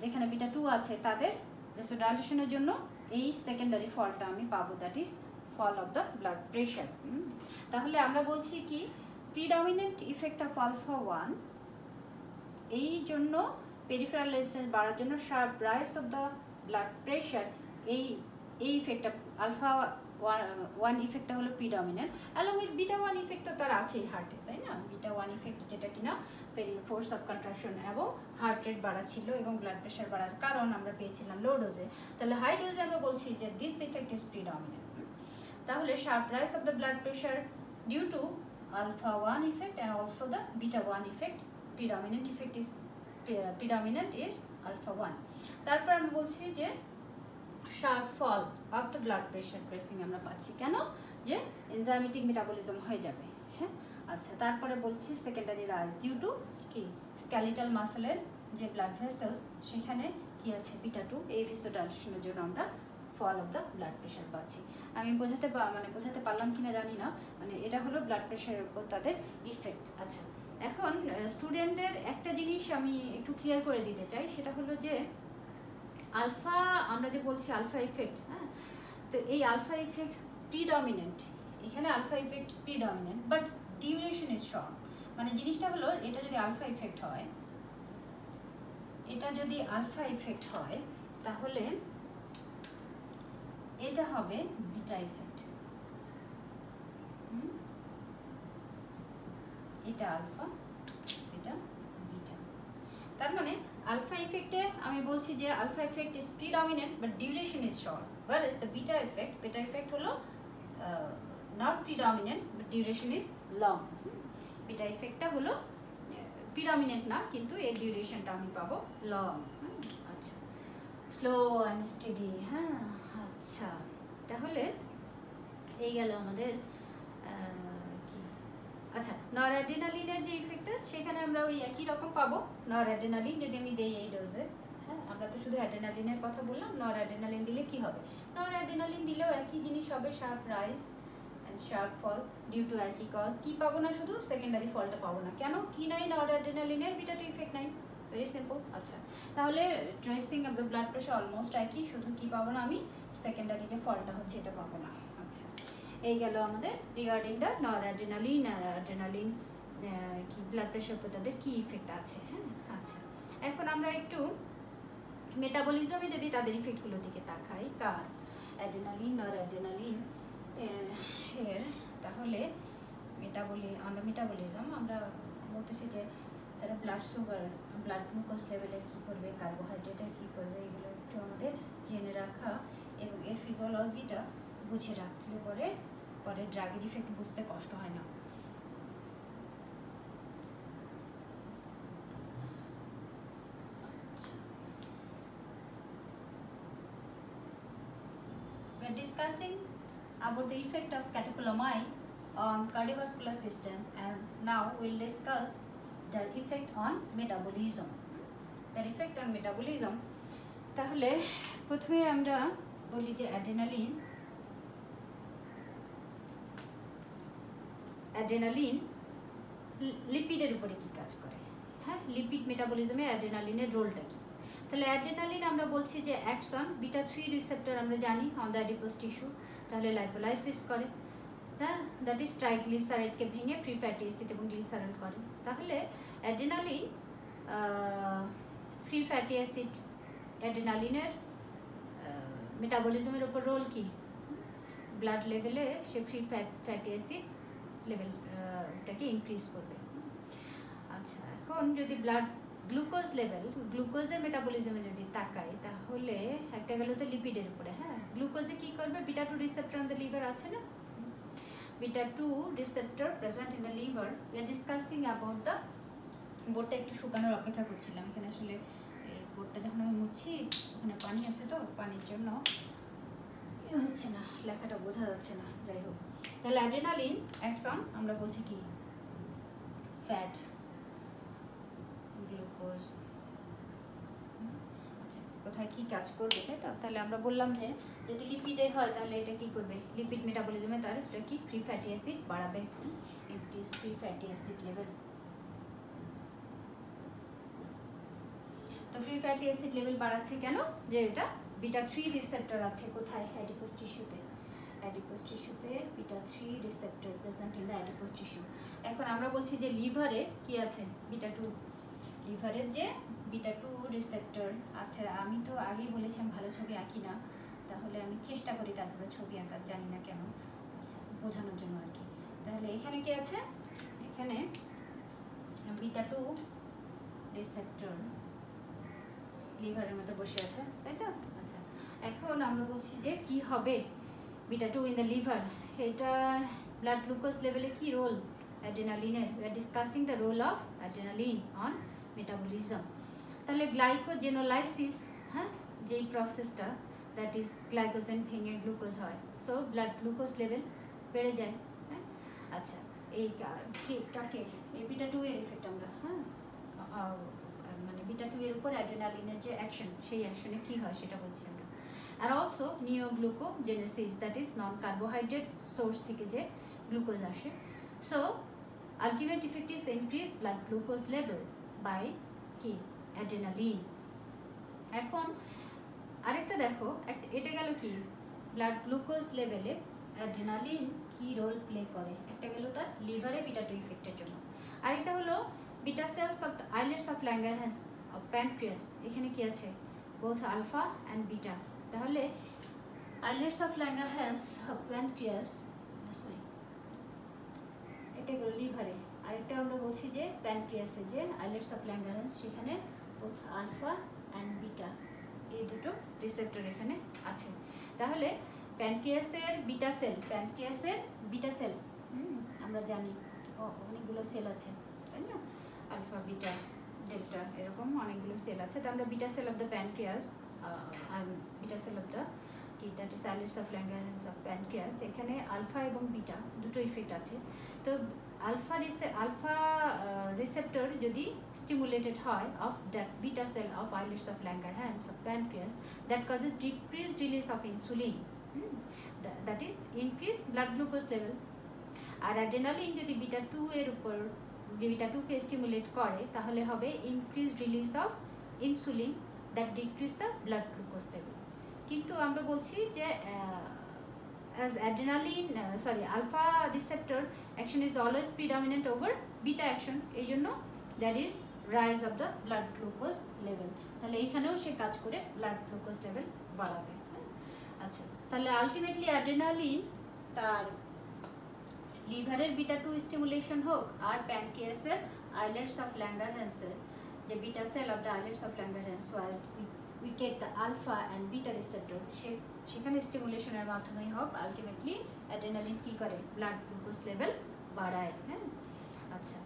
যেখানে বিটা 2 আছে তাদের ভেসোডাইলেশনের জন্য এই সেকেন্ডারি ফলটা আমি পাবো, that is fall of the blood pressure. তাহলে আমরা বলছি কি প্রিডমিনেন্ট ইফেক্ট অফ আলফা 1, এই জন্য পেরিফেরাল রেজিস্ট্যান্স বাড়ার জন্য sharp rise of the blood pressure, এই ইফেক্টটা আলফা 1 ইফেক্টটা হলো predominant, along with beta 1 effect তো তার আছেই হার্টে, তাই না? বিটা 1 ইফেক্ট যেটা কিনা ফোর্স অফ কন্ট্রাকশন এবং হার্ট রেট বাড়া ছিল এবং ব্লাড প্রেশার বাড়ার কারণ আমরা পেয়েছিলাম লো ডোজে। তাহলে হাই ডোজে আমরা বলছি যে দিস ইফেক্ট ইজ প্রিডমিনেন্ট। তাহলে sharp rise of the blood pressure due to alpha 1 effect and also the beta 1 effect, predominant effect is predominant is alpha 1। তারপর আমি বলছি যে sharp fall of the blood pressure tracing আমরা পাচ্ছি কেন? যে enzymatic metabolism হয়ে যাবে। হ্যাঁ, আচ্ছা, তারপরে বলছি সেকেন্ডারি রাইজ ডিউ টু কি স্কেলিটাল মাসেলের যে ব্লাড ভেসেলস সেখানে কি আছে বিটা 2, এই ভেসোডাইলেশনের জন্য আমরা fall of the blood pressure পাচ্ছি। আমি বোঝাতে পারলাম কিনা জানি না, মানে এটা হলো ব্লাড প্রেশারের উপর তাদের ইফেক্ট। আচ্ছা, এখন স্টুডেন্টদের একটা জিনিস আমি একটু ক্লিয়ার করে দিতে চাই, সেটা হলো যে আলফা, আমরা যে বলছি আলফা ইফেক্ট, হ্যাঁ, তো এই আলফা ইফেক্ট প্রিডমিনেন্ট, এখানে alpha effect predominant but duration is short. মানে জিনিসটা হলো এটা যদি আলফা ইফেক্ট হয়, এটা যদি আলফা ইফেক্ট হয় তাহলে এটা হবে বিটা ইফেক্ট। এটা আলফা, এটা বিটা। তার মানে আলফা ইফেক্টে আমি বলছি যে alpha effect is predominant but duration is short, whereas the beta effect হলো not predominant but duration is long। Beta ইফেক্টটা হলো প্রিডমিনেন্ট না, কিন্তু এর ডিউরেশনটা আমি পাবো লং। আচ্ছা, স্লো অ্যান্ড স্টেডি। হ্যাঁ, আচ্ছা, তাহলে এই গেল আমাদের কি, আচ্ছা, নরঅ্যাড্রেনালিনের যে ইফেক্টটা সেখানে আমরা ওই একই রকম পাবো। নরঅ্যাড্রেনালিন যদি আমি দেই এই ডোজে, হ্যাঁ, আমরা তো শুধু অ্যাড্রেনালিনের কথা বললাম, নরঅ্যাড্রেনালিন দিলে কি হবে? নরঅ্যাড্রেনালিন দিলেও একই জিনিস হবে, sharp rise and sharp fall due to একই কজ। কি পাবো না, শুধু সেকেন্ডারি ফলটা পাবো না। কেন? কি নাই নরঅ্যাড্রেনালিনের বিটা 2 ইফেক্ট নাই, ভেরি সিম্পল। আচ্ছা, তাহলে tracing of the blood pressure almost একই, শুধু কি পাবো না আমি সেকেন্ডারি যে ফলটা হচ্ছে এটা পাবো না। আচ্ছা, এই গেল আমাদের রিগার্ডিং দ্য নরঅ্যাড্রেনালিন আর অ্যাড্রেনালিন কি ব্লাড প্রেশার উপর তাদের কী ইফেক্ট আছে। হ্যাঁ, আচ্ছা, এখন আমরা একটু মেটাবলিজমে যদি তাদের ইফেক্টগুলোর দিকে তাকাই, কার অ্যাড্রেনালিন নরঅ্যাড্রেনালিন এর, তাহলে মেটাবলিজম আমরা বলতেছি যে তারা ব্লাড সুগার, ব্লাড গ্লুকোজ লেভেলের কী করবে, কার্বোহাইড্রেটের কী করবে, এগুলো একটু আমাদের জেনে রাখা এবং এর ফিজিওলজিটা বুঝে রাখলে পরে ড্রাগের ইফেক্ট বুঝতে কষ্ট হয় না। We are discussing about the effect of catecholamine on cardiovascular system, and now we'll discuss their effect on metabolism. Their effect on metabolism, তাহলে প্রথমে আমরা বলি যে অ্যাড্রেনালিন লিপিডের উপরে কি কাজ করে। হ্যাঁ, লিপিড মেটাবলিজমে অ্যাড্রেনালিনের রোলটা কি? তাহলে অ্যাড্রেনালিন আমরা বলছি যে অ্যাক্টস অন বিটা 3 রিসেপ্টর, আমরা জানি অন দ্য অ্যাডিপোজ টিস্যু, তাহলে লাইপোলাইসিস করে, হ্যাঁ, দ্যাট ইজ ট্রাইগ্লিসারাইডকে ভেঙে ফ্রি ফ্যাটি অ্যাসিড এবং গ্লিসারল করে। তাহলে অ্যাড্রেনালিন ফ্রি ফ্যাটি অ্যাসিড, অ্যাড্রেনালিনের মেটাবলিজমের উপর রোল কি? ব্লাড লেভেলে সে ফ্রি ফ্যাটি অ্যাসিড লেভেলটাকে ইনক্রিজ করবে। আচ্ছা, এখন যদি ব্লাড গ্লুকোজ লেভেল, গ্লুকোজের মেটাবলিজমে যদি তাকাই, তাহলে একটা গেল তো লিপিডের উপরে। হ্যাঁ, গ্লুকোজে কি করবে, beta 2 receptor on the liver আছে না, beta 2 receptor present in the liver. We are discussing about the, বোর্ডটা একটু শুকানোর অপেক্ষা করছিলাম, এখানে আসলে বোর্ডটা যখন আমি মুছছি ওখানে পানি আছে, তো পানির জন্য হচ্ছে না, লেখাটা বোঝা যাচ্ছে না। যাই হোক, তাহলে অ্যাড্রেনালিন অ্যাক্টস অন, আমরা বলছি কি, ফ্যাট গ্লুকোজ। আচ্ছা, কোথায় কি কাজ করবে, তাই তো? তাহলে আমরা বললাম যে যদি লিপিডে হয় তাহলে এটা কি করবে, লিপিড মেটাবলিজমে তার এটা কি ফ্রি ফ্যাটি অ্যাসিড বাড়াবে, increase free fatty acid level. তো ফ্রি ফ্যাটি অ্যাসিড লেভেল বাড়াচ্ছে কেন, যে এটা বিটা 3 রিসেপ্টর আছে কোথায়, অ্যাডিপোজ টিস্যুতে। অ্যাডিপোজ টিস্যুতে beta 3 receptor present in the adipose tissue. এখন আমরা বলছি যে লিভারে কি আছে, বিটা 2, লিভারের যে বিটা 2 রিসেপ্টর আছে। আমি তো আগেই বলেছি আমি ভালো ছবি আঁকি না, তাহলে আমি চেষ্টা করি তারপরে ছবি আঁকার, জানি না কেন, আচ্ছা বোঝানোর জন্য আর কি। তাহলে এখানে কি আছে, এখানে বিটা 2 রিসেপ্টর লিভারের মধ্যে বসে আছে, তাই তো? আচ্ছা, এখন আমরা বলছি যে কি হবে বিটা 2 ইন দ্য লিভার, এটার ব্লাড গ্লুকোজ লেভেলে কি রোল অ্যাড্রেনালিনের। We are discussing the role of adrenaline on metabolism. তাহলে গ্লাইকোজেনোলাইসিস, হ্যাঁ, যেই প্রসেসটা, দ্যাট ইজ গ্লাইকোজেন ভেঙে গ্লুকোজ হয়, সো ব্লাড গ্লুকোজ লেভেল বেড়ে যায়। হ্যাঁ, আচ্ছা, এই কাকে, এই বিটা 2 এর ইফেক্ট আমরা, হ্যাঁ, মানে বিটা 2 এর উপর অ্যাড্রেনালিনের যে অ্যাকশন, সেই অ্যাকশনে কি হয় সেটা বলছি আমরা। আর also neoglucogenesis, that is non carbohydrate source থেকে যে গ্লুকোজ আসে। So ultimate effect is increase blood glucose level by কি, অ্যাড্রেনালিন। এখন আরেকটা দেখো, এটা গেল কি, ব্লাড গ্লুকোজ লেভেলে অ্যাড্রেনালিন কি রোল প্লে করে, একটা গেল তার লিভারে বিটা 2 ইফেক্টের জন্য, আরেকটা হলো beta cells of the islets of Langerhans of pancreas. এখানে কি আছে, বোথ আলফা অ্যান্ড বিটা। তাহলে islets of Langerhans of pancreas, sorry এটা গেল লিভারে, আরেকটা আমরা বলছি যে প্যানক্রিয়াসে যে আইলেটস অফ ল্যাঙ্গারহ্যান্স, সেখানে বোথ আলফা অ্যান্ড বিটা, এই দুটো রিসেপ্টর এখানে আছে। তাহলে প্যানক্রিয়াসের বিটা সেল, প্যানক্রিয়াসের বিটা সেল, আমরা জানি অনেকগুলো সেল আছে, তাই না, আলফা বিটা ডেল্টা এরকম অনেকগুলো সেল আছে। তো আমরা beta cell of the pancreas, beta cell of the কি, that is islets of Langerhans of pancreas, এখানে আলফা এবং বিটা দুটো ইফেক্ট আছে। তো আলফা রিসেপ্টর যদি স্টিমুলেটেড হয় of that beta cell of islets of Langerhans of pancreas, that causes decreased release of insulin, that is increase blood glucose level. আর adrenaline যদি beta 2 এর উপর, বিটা 2 কে স্টিমুলেট করে, তাহলে হবে increase release of insulin, that decrease the blood glucose level. কিন্তু আমরা বলছি যে as adrenaline alpha receptor action is always predominant over beta action, এই জন্য that is rise of the blood glucose level। তাহলে এখানেও সে কাজ করে ব্লাড গ্লুকোজ লেভেল বাড়াবে। আচ্ছা, তাহলে আলটিমেটলি অ্যাড্রেনালিন তার লিভারের বিটা 2 স্টিমুলেশন হোক, আর প্যানক্রিয়াসের আইলেটস অফ ল্যাঙ্গারহ্যান্সের যে beta cell of the islets of Langerhans, we get the alpha and beta receptor, সেখানে স্টিমুলেশনের মাধ্যমেই হোক, আলটিমেটলি অ্যাড্রেনালিন কি করে, ব্লাড গ্লুকোজ লেভেল বাড়ায়। হ্যাঁ, আচ্ছা,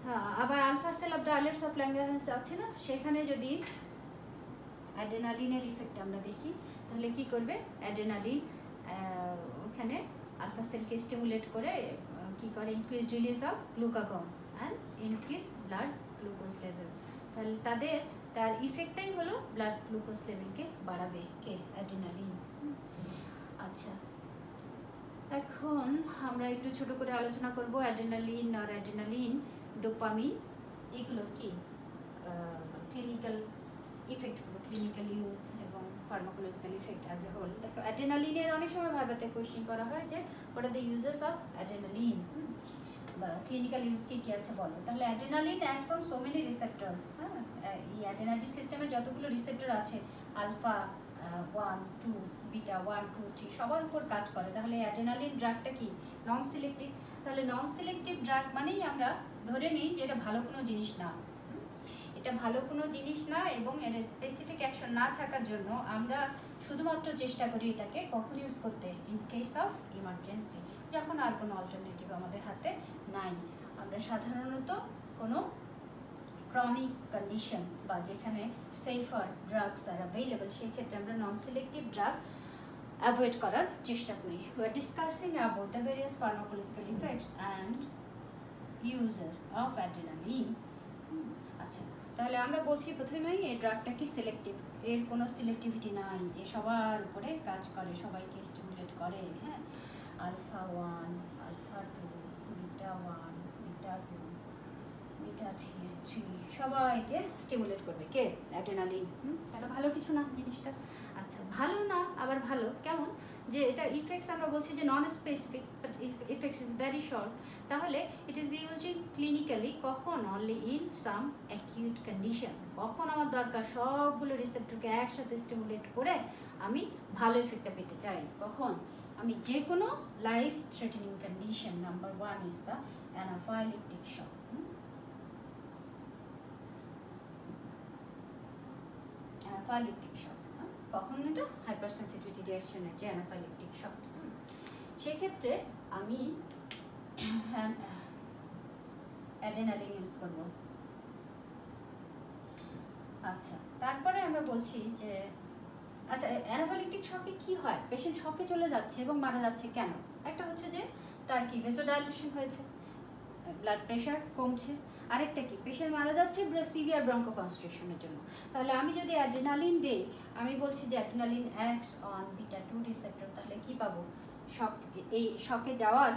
হ্যাঁ, আবার alpha cell of the islets of Langerhans আছে না, সেখানে যদি অ্যাড্রেনালিনের ইফেক্ট আমরা দেখি, তাহলে কি করবে অ্যাড্রেনালিন, ওখানে আলফা সেলকে স্টিমুলেট করে কি করে, increase release of glucagon and increase blood glucose level. তাহলে তার ইফেক্টটাই হলো ব্লাড গ্লুকোজ লেভেলকে বাড়াবে, কে, অ্যাড্রেনালিন। আচ্ছা, এখন আমরা একটু ছোট করে আলোচনা করব অ্যাড্রেনালিন আর অ্যাড্রেনালিন, ডোপামিন, এগুলোর কি ক্লিনিক্যাল ইফেক্টগুলো, ক্লিনিক্যাল ইউজ এবং pharmacological effect as a whole. দেখো, অ্যাড্রেনালিনের অনেক সময় ভাইভাতে কোয়েশ্চেন করা হয় যে what are the uses of adrenaline, বা ক্লিনিক্যাল ইউজ কি আছে বলো। তাহলে adrenaline acts on so many receptor, হ্যাঁ, এই অ্যাড্রেনার্জিক সিস্টেমে যতগুলো রিসেপ্টর আছে, আলফা 1 2 বিটা 1 2 3 সবার উপর কাজ করে, তাহলে অ্যাড্রেনালিন ড্রাগটা কি নন সিলেক্টিভ। তাহলে নন সিলেক্টিভ ড্রাগ মানেই আমরা ধরে নিই যে এটা ভালো কোনো জিনিস না, এটা ভালো কোনো জিনিস না, এবং এর স্পেসিফিক অ্যাকশন না থাকার জন্য আমরা শুধুমাত্র চেষ্টা করি এটাকে কখন ইউজ করতে, ইন কেস অফ ইমার্জেন্সি, যখন আর কোনো অল্টারনেটিভ আমাদের হাতে নাই। আমরা সাধারণত কোনো ক্রনিক কন্ডিশন বা যেখানে সেফার ড্রাগস আর অ্যাভেলেবল, সেই ক্ষেত্রে আমরা নন সিলেক্টিভ ড্রাগ অ্যাভয়েড করার চেষ্টা করি। We are discussing about the various pharmacological effects and uses of adrenaline. আচ্ছা, তাহলে আমরা বলছি প্রথমেই এই ড্রাগটা কি সিলেক্টিভ, এর কোনো সিলেক্টিভিটি নাই, এ সবার উপরে কাজ করে, সবাইকে স্টিমুলেট করে। হ্যাঁ, alpha 1 alpha 2 beta 1 beta 2 beta 3 সবাইকে স্টিমুলেট করবে কে, অ্যাড্রেনালিন। তাহলে ভালো কিছু না জিনিসটা। আচ্ছা, ভালো না আবার ভালো কেমন, যে এটা ইফেক্টস আমরা বলছি যে non specific, but effects is very short. তাহলে ইট ইজ ইউজড ক্লিনিক্যালি কখন, only in some acute condition, কখন আমার দরকার সবগুলো রিসেপ্টরকে একসাথে স্টিমুলেট করে আমি ভালো ইফেক্টটা পেতে চাই, কখন আমি যে কোনো life threatening condition. Number 1 is the anaphylactic shock. Anaphylactic shock কখন, এটা হাইপার সেন্সিটিভিটি রিঅ্যাকশনের যে অ্যানাফাইলেকটিক শক, সেক্ষেত্রে আমি অ্যাড্রেনালিন ইউজ করব। আচ্ছা, তারপরে আমরা বলছি যে আচ্ছা অ্যানাফাইলেকটিক শকে কি হয়, পেশেন্ট শকে চলে যাচ্ছে এবং মারা যাচ্ছে কেন? একটা হচ্ছে যে তার কি ভেসোডাইলেশন হয়েছে, ব্লাড প্রেশার কমছে, আরেকটা কি পেশেন্ট মারা যাচ্ছে সিভিয়ার ব্রঙ্কোকনস্ট্রিকশনের জন্য। তাহলে আমি যদি অ্যাড্রেনালিন দেই, আমি বলছি যে adrenaline acts on beta 2 receptor, তাহলে কি পাবো, শক, এই শকে যাওয়ার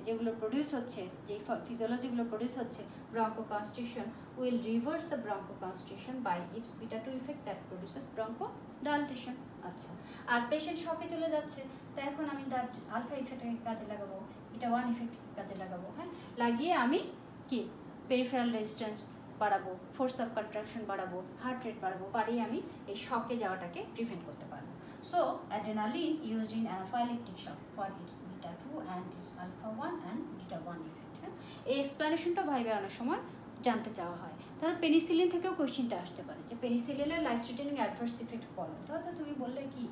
যেগুলো প্রডিউস হচ্ছে, যে ফিজিওলজিগুলো প্রডিউস হচ্ছে, bronchoconstriction will reverse the bronchoconstriction by its beta 2 effect that produces bronchodilation. আচ্ছা, আর পেশেন্ট শকে চলে যাচ্ছে, তো এখন আমি তার আলফা ইফেক্টকে কাজে লাগাবো, বিটা 1 ইফেক্টকে কাজে লাগাবো। হ্যাঁ, লাগিয়ে আমি কি পেরিফেরাল রেজিস্ট্যান্স বাড়াবো, ফোর্স অফ কন্ট্রাকশন বাড়াবো, হার্ট রেট বাড়াবো, বাড়িয়ে আমি এই শকে যাওয়াটাকে প্রিভেন্ট করতে পারবো। So adrenaline used in anaphylactic shock for its beta 2 and its alpha 1 and beta 1 effect. হ্যাঁ, এই এক্সপ্লেনেশনটা ভাইবে অনেক সময় জানতে চাওয়া হয়। ধরো পেনিসিলিন থেকেও কোয়েশ্চেনটা আসতে পারে যে পেনিসিলিনের লাইফ থ্রেটেনিং অ্যাডভার্স ইফেক্ট বলো, তো তুমি বললে কি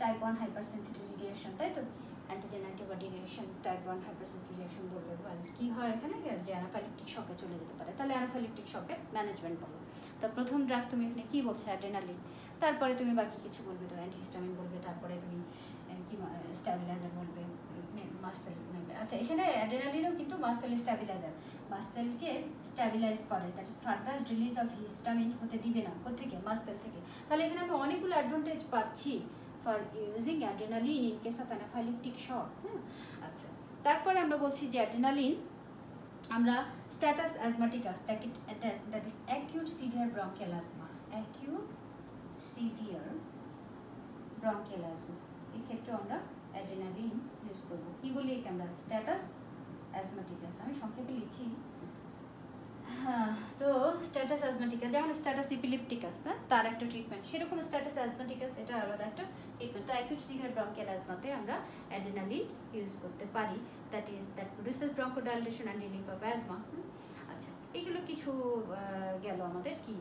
টাইপ 1 হাইপার সেন্সিটিভিটি রিঅ্যাকশন, তাই তো, antigen antibody reaction, type 1 hypersensitive reaction বলবে, কি হয় এখানে যে অ্যানাফাইলেকটিক শকে চলে যেতে পারে। তাহলে অ্যানাফাইলেকটিক শকের ম্যানেজমেন্ট বলো। তো প্রথম ড্রাগ তুমি এখানে কী বলছো, অ্যাড্রেনালিন, তারপরে তুমি বাকি কিছু বলবে, তো অ্যান্টিহিস্টামিন বলবে, তারপরে তুমি কি স্ট্যাবিলাইজার বলবে, মাসেল। আচ্ছা, এখানে অ্যাড্রেনালিনও কিন্তু মাসেল স্ট্যাবিলাইজার, মাসেলকে স্ট্যাবিলাইজ করে, that is further release of histamine হতে দিবে না, কোত্থেকে, মাসেল থেকে। তাহলে এখানে আমি অনেকগুলো অ্যাডভান্টেজ পাচ্ছি for using adrenaline in case of anaphylactic shock। আচ্ছা, তারপরে আমরা বলছি যে অ্যাড্রেনালিন আমরা status asthmaticus, that is acute severe bronchial asthma, acute severe bronchial asthma, এই ক্ষেত্রে আমরা অ্যাড্রেনালিন ইউজ করব। কি বলি একে আমরা, স্ট্যাটাস অ্যাজমাটিকাস, আমি সংক্ষেপে লিখছি। হ্যাঁ, তো স্ট্যাটাস অ্যাজমাটিকাস যেমন স্ট্যাটাস ইপিলিপটিকাস, তার একটা ট্রিটমেন্ট, সেরকম স্ট্যাটাস অ্যাজমাটিকাস এটা আলাদা একটা ট্রিটমেন্ট। তো অ্যাকিউট সিভিয়ার ব্রঙ্কিয়াল অ্যাজমাতে আমরা অ্যাড্রেনালিন ইউজ করতে পারি, that produces bronchodilation and relief of asthma. আচ্ছা, এগুলো কিছু গেল আমাদের কি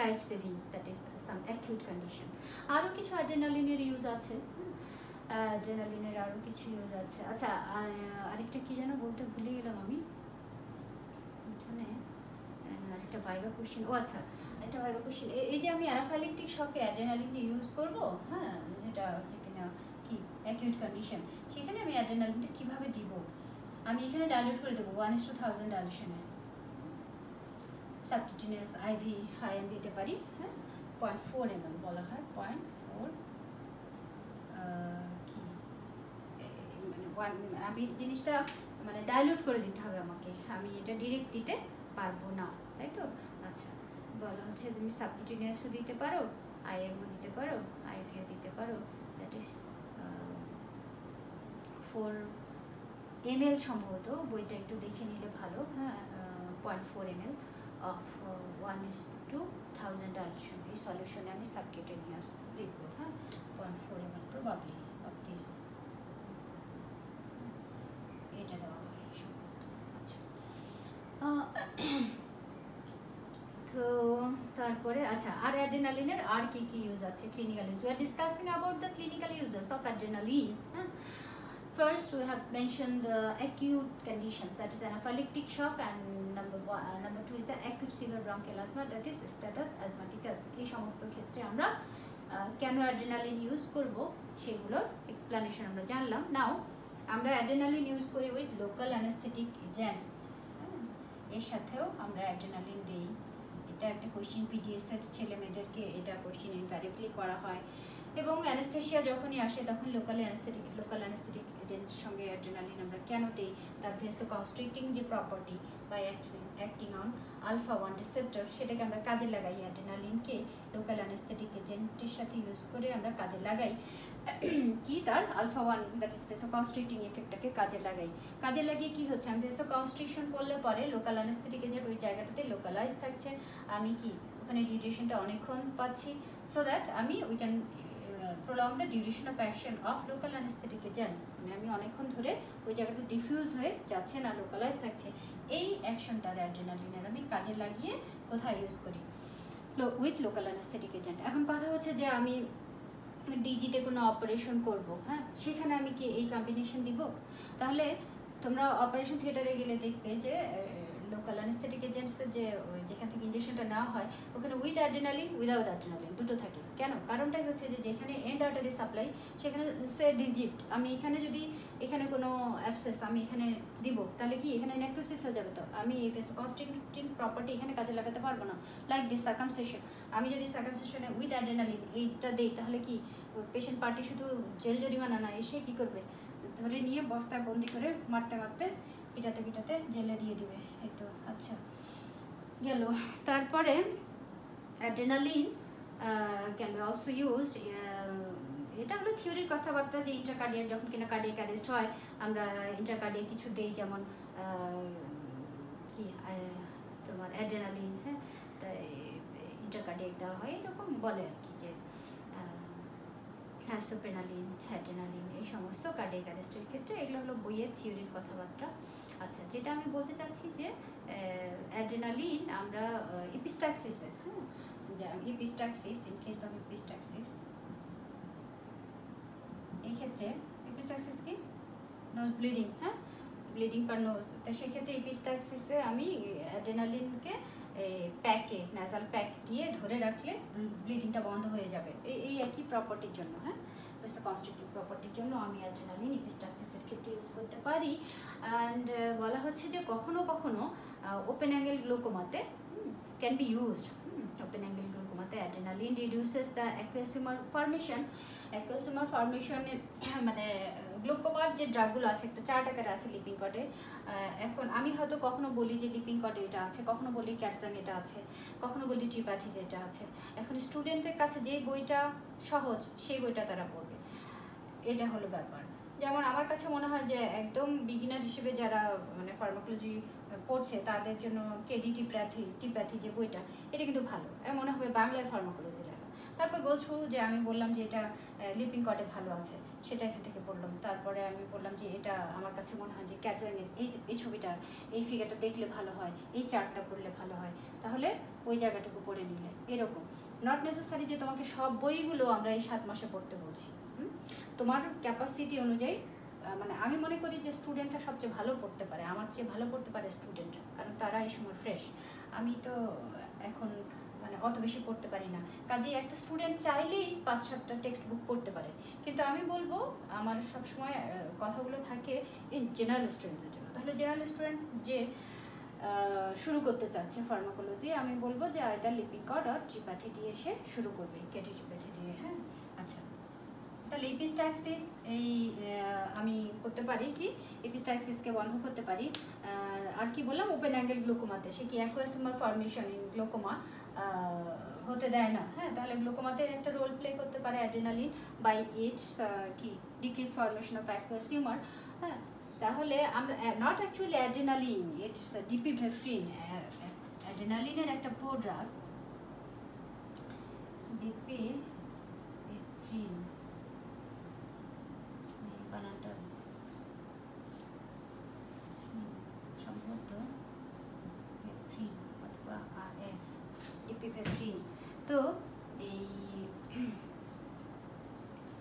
life saving, that is some acute condition. আরও কিছু অ্যাড্রেনালিনের ইউজ আছে, অ্যাড্রেনালিনের আরও কিছু ইউজ আছে। আচ্ছা, আরেকটা কি যেন বলতে ভুলে গেলাম আমি, একটা ভাইবা কোশ্চেন, ও আচ্ছা একটা ভাইবা কোশ্চেন, এই যে আমি অ্যানাফাইলেকটিক শকে অ্যাড্রেনালিন ইউজ করব, হ্যাঁ, যেটা হচ্ছে কিনা কি অ্যাকিউট কন্ডিশন, সেখানে আমি অ্যাড্রেনালিনটা কীভাবে দিব, আমি এখানে ডাইলিউট করে দেবো 1:1000 ডাইলিউশনে, সাবকিউটেনিয়াস আইভি হাইএম দিতে পারি। হ্যাঁ, 0.4 ml বলা হয়, 0.4 কি মানে আমি জিনিসটা মানে ডাইলিউট করে দিতে হবে আমাকে, আমি এটা ডিরেক্ট দিতে পারবো না, তাই তো। আচ্ছা, বলা হচ্ছে তুমি সাবকিউটেনিয়াসও দিতে পারো, আইএমও দিতে পারো, আইভিও দিতে পারো, দ্যাট ইজ 4 ml সম্ভবত, বইটা একটু দেখে নিলে ভালো। হ্যাঁ, 0.4 ml অফ 1:1000 ডাইলুশন। এই সলিউশনে আমি সাবকিউটেনিয়াস লিখবো, হ্যাঁ, 0.4 ml প্রবাবলি অফ দিস, এটা দেওয়া হয় সম্ভবত। আচ্ছা, তো তারপরে আচ্ছা, আর অ্যাড্রেনালিনের আর কি কি ইউজ আছে clinical use? We are discussing about the clinical uses of adrenaline. হ্যাঁ, first we have mentioned the acute condition, that is anaphylactic shock, and number 2 is the acute severe bronchial asthma, that is status asthmaticus। এই সমস্ত ক্ষেত্রে আমরা কেন adrenaline use করব সেগুলোর explanation আমরা জানলাম। নাও আমরা অ্যাড্রেনালিন ইউজ করি উইথ লোকাল অ্যানেস্থেটিক এজেন্টস, এর সাথেও আমরা অ্যাড্রেনালিন দিই। এটা একটা কোশ্চিন পিডিএস এর ছেলে মেয়েদেরকে এটা কোশ্চিন ইনভ্যারিয়েবলি করা হয়, এবং অ্যানেস্থেশিয়া যখনই আসে তখন লোকাল অ্যানেস্থেটিক এজেন্টের সঙ্গে অ্যাড্রেনালিন আমরা কেন দিই? তার ভেসোকনস্ট্রিক্টিং যে প্রপার্টি বা অ্যাক্টিং অন আলফা 1 রিসেপ্টর, সেটাকে আমরা কাজে লাগাই। অ্যাড্রেনালিনকে লোকাল অ্যানেস্থেটিক এজেন্টের সাথে ইউজ করে আমরা কাজে লাগাই কি, তার আলফা 1 দ্যাট ইজ ভেসোকনস্ট্রিক্টিং এফেক্টটাকে কাজে লাগাই। কাজে লাগিয়ে কি হচ্ছে, আমি ভেসোকনস্ট্রিকশন করলে পরে লোকাল অ্যানেস্থেটিক এজেন্ট ওই জায়গাটাতে লোকালাইজ থাকছে, আমি কি ওখানে ডিউরেশনটা অনেকক্ষণ পাচ্ছি, সো দ্যাট আমি we can prolong the duration of action of local anesthetic agent, মানে আমি অনেকক্ষণ ধরে ওই জায়গাটা ডিফিউজ হয়ে যাচ্ছে না, লোকালাইজ থাকছে। এই অ্যাকশনটার অ্যাড্রেনালিনের আমি কাজে লাগিয়ে কোথায় ইউজ করি? With local anaesthetic agent. এখন কথা হচ্ছে যে আমি ডিজিতে কোনো অপারেশন করব, হ্যাঁ, সেখানে আমি কি এই কম্বিনেশন দিব? তাহলে তোমরা অপারেশন থিয়েটারে গেলে দেখবে যে লোকাল অ্যানেস্থেটিক এজেন্টসের যে যেখান থেকে ইঞ্জেকশনটা নেওয়া হয় ওখানে উইথ অ্যাড্রেনালিন উইদাউট অ্যাড্রেনালিন দুটো থাকে। কেন? কারণটাই হচ্ছে যে যেখানে এন্ড আর্টারি সাপ্লাই সেখানে সে ডিজিট, আমি এখানে যদি এখানে কোনো অ্যাবসেস আমি এখানে দিব, তাহলে কি এখানে নেক্রোসিস হয়ে যাবে, তো আমি এই ভেসোকনস্ট্রিক্টিং প্রপার্টি এখানে কাজে লাগাতে পারবো না। লাইক দিস সার্কামসিশন, আমি যদি সার্কামসিশনে উইথ অ্যাড্রেনালিন এইটা দিই, তাহলে কি পেশেন্ট পার্টি শুধু জেল জরিমানা না, এসে কি করবে, ধরে নিয়ে বস্তায় বন্দি করে মারতে মারতে পিটাতে জেলে দিয়ে দিবে। এই তো, আচ্ছা গেল। তারপরে adrenaline can be also used, এটা হলো থিওরির কথাবার্তা, যে ইন্টারকার্ডিয়াক যখন কিনা কার্ডিয়াক অ্যারেস্ট হয় আমরা ইন্টারকার্ডিয়াক কিছু দেই, যেমন কি তোমার অ্যাড্রেনালিন, হ্যাঁ, তাই ইন্টারকার্ডিয়াক দেওয়া হয়, এরকম বলে আর কি, যে সুপ্রেনালিন, অ্যাড্রেনালিন, এই সমস্ত কার্ডিয়াক অ্যারেস্টের ক্ষেত্রে। এগুলো হলো বইয়ের থিওরির কথাবার্তা। আচ্ছা, যেটা আমি বলতে চাচ্ছি যে অ্যাড্রেনালিন আমরা এপিস্টাক্সিসে, হ্যাঁ, এপিস্টাক্সিস, ইন কেস অফ এপিস্টাক্সিস, এই ক্ষেত্রে এপিস্টাক্সিস কি নোজ ব্লিডিং, হ্যাঁ, ব্লিডিং পার নোজ, তো সেক্ষেত্রে এপিস্টাক্সিসে আমি অ্যাড্রেনালিনকে প্যাকে, ন্যাজাল প্যাক দিয়ে ধরে রাখলে ব্লিডিংটা বন্ধ হয়ে যাবে, এই একই প্রপার্টির জন্য, হ্যাঁ, ভেসোকনস্ট্রিক্টিভ প্রপার্টির জন্য আমি অ্যাড্রেনালিন এপিস্টাক্সিসের ক্ষেত্রে ইউজ করতে পারি। অ্যান্ড বলা হচ্ছে যে কখনো কখনো ওপেন অ্যাঙ্গেল গ্লুকোমাতে can be used, open angle গ্লুকোমাতে adrenaline reduces the aqueous humour formation. Aqueous humour ফর্মেশনের মানে গ্লুকোমার যে ড্রাগগুলো আছে একটা চার্ট আকারে আছে লিপিং কটে। এখন আমি হয়তো কখনো বলি যে লিপিং কটে এটা আছে, কখনো বলি ক্যাটসাং এটা আছে, কখনো বলি ট্রিপ্যাথিতে এটা আছে। এখন স্টুডেন্টের কাছে যে বইটা সহজ সেই বইটা তারা পড়বে, এটা হলো ব্যাপার। যেমন আমার কাছে মনে হয় যে একদম বিগিনার হিসেবে যারা মানে ফার্মাকোলজি পড়ছে তাদের জন্য কেডি টিপ্যাথি যে বইটা, এটা কিন্তু ভালো, মনে হবে বাংলায় ফার্মাকোলজি লেখা। তারপর গোছু যে আমি বললাম যে এটা লিপিং কটে ভালো আছে, সেটা এখান থেকে পড়লাম। তারপরে আমি বললাম যে এটা আমার কাছে মনে হয় যে ক্যাটসাংয়ের এই ছবিটা, এই ফিগারটা দেখলে ভালো হয়, এই চার্টটা পড়লে ভালো হয়, তাহলে ওই জায়গাটুকু পড়ে নিলে। এরকম নট নেসেসারি যে তোমাকে সব বইগুলো আমরা এই 7 মাসে পড়তে বলছি। তোমার ক্যাপাসিটি অনুযায়ী, মানে আমি মনে করি যে স্টুডেন্টরা সবচেয়ে ভালো পড়তে পারে, আমার চেয়ে ভালো পড়তে পারে স্টুডেন্টরা, কারণ তারা এই সময় ফ্রেশ। আমি তো এখন মানে অত বেশি পড়তে পারি না, কাজেই একটা স্টুডেন্ট চাইলেই 5-7টা টেক্সট বুক পড়তে পারে। কিন্তু আমি বলবো আমার সবসময় কথাগুলো থাকে এই জেনারেল স্টুডেন্টদের জন্য। তাহলে জেনারেল স্টুডেন্ট যে শুরু করতে চাচ্ছে ফার্মাকোলজি, আমি বলবো যে আয়দার লিপিং কট আর ট্রিপ্যাথি দিয়ে এসে শুরু করবে, কেডি ট্রিপ্যাথি দিয়ে। হ্যাঁ, আচ্ছা, তাহলে এপিস্টাক্সিস এই আমি করতে পারি কি, এপিস্টাক্সিসকে বন্ধ করতে পারি। আর কি বললাম, ওপেন অ্যাঙ্গেল গ্লুকোমাতে সে কি অ্যাকুয়াসিউমার ফর্মেশন ইন গ্লুকোমা হতে দেয় না। হ্যাঁ, তাহলে গ্লুকোমাতে একটা রোল প্লে করতে পারে অ্যাড্রেনালিন বাই ইটস কি ডিক্রিজ ফর্মেশন অফ অ্যাকুয়াসিউমার। হ্যাঁ, তাহলে আমরা নট অ্যাকচুয়ালি অ্যাড্রেনালিন, ইটস ডিপিভেফ্রিন অ্যাড্রেনালিনের একটা প্রোডাক্ট ডিপিনেফ্রিন, বানানটা সম্ভবত পেফ্রিন অথবা আরএফ, ডিপিনেফ্রিন। তো এই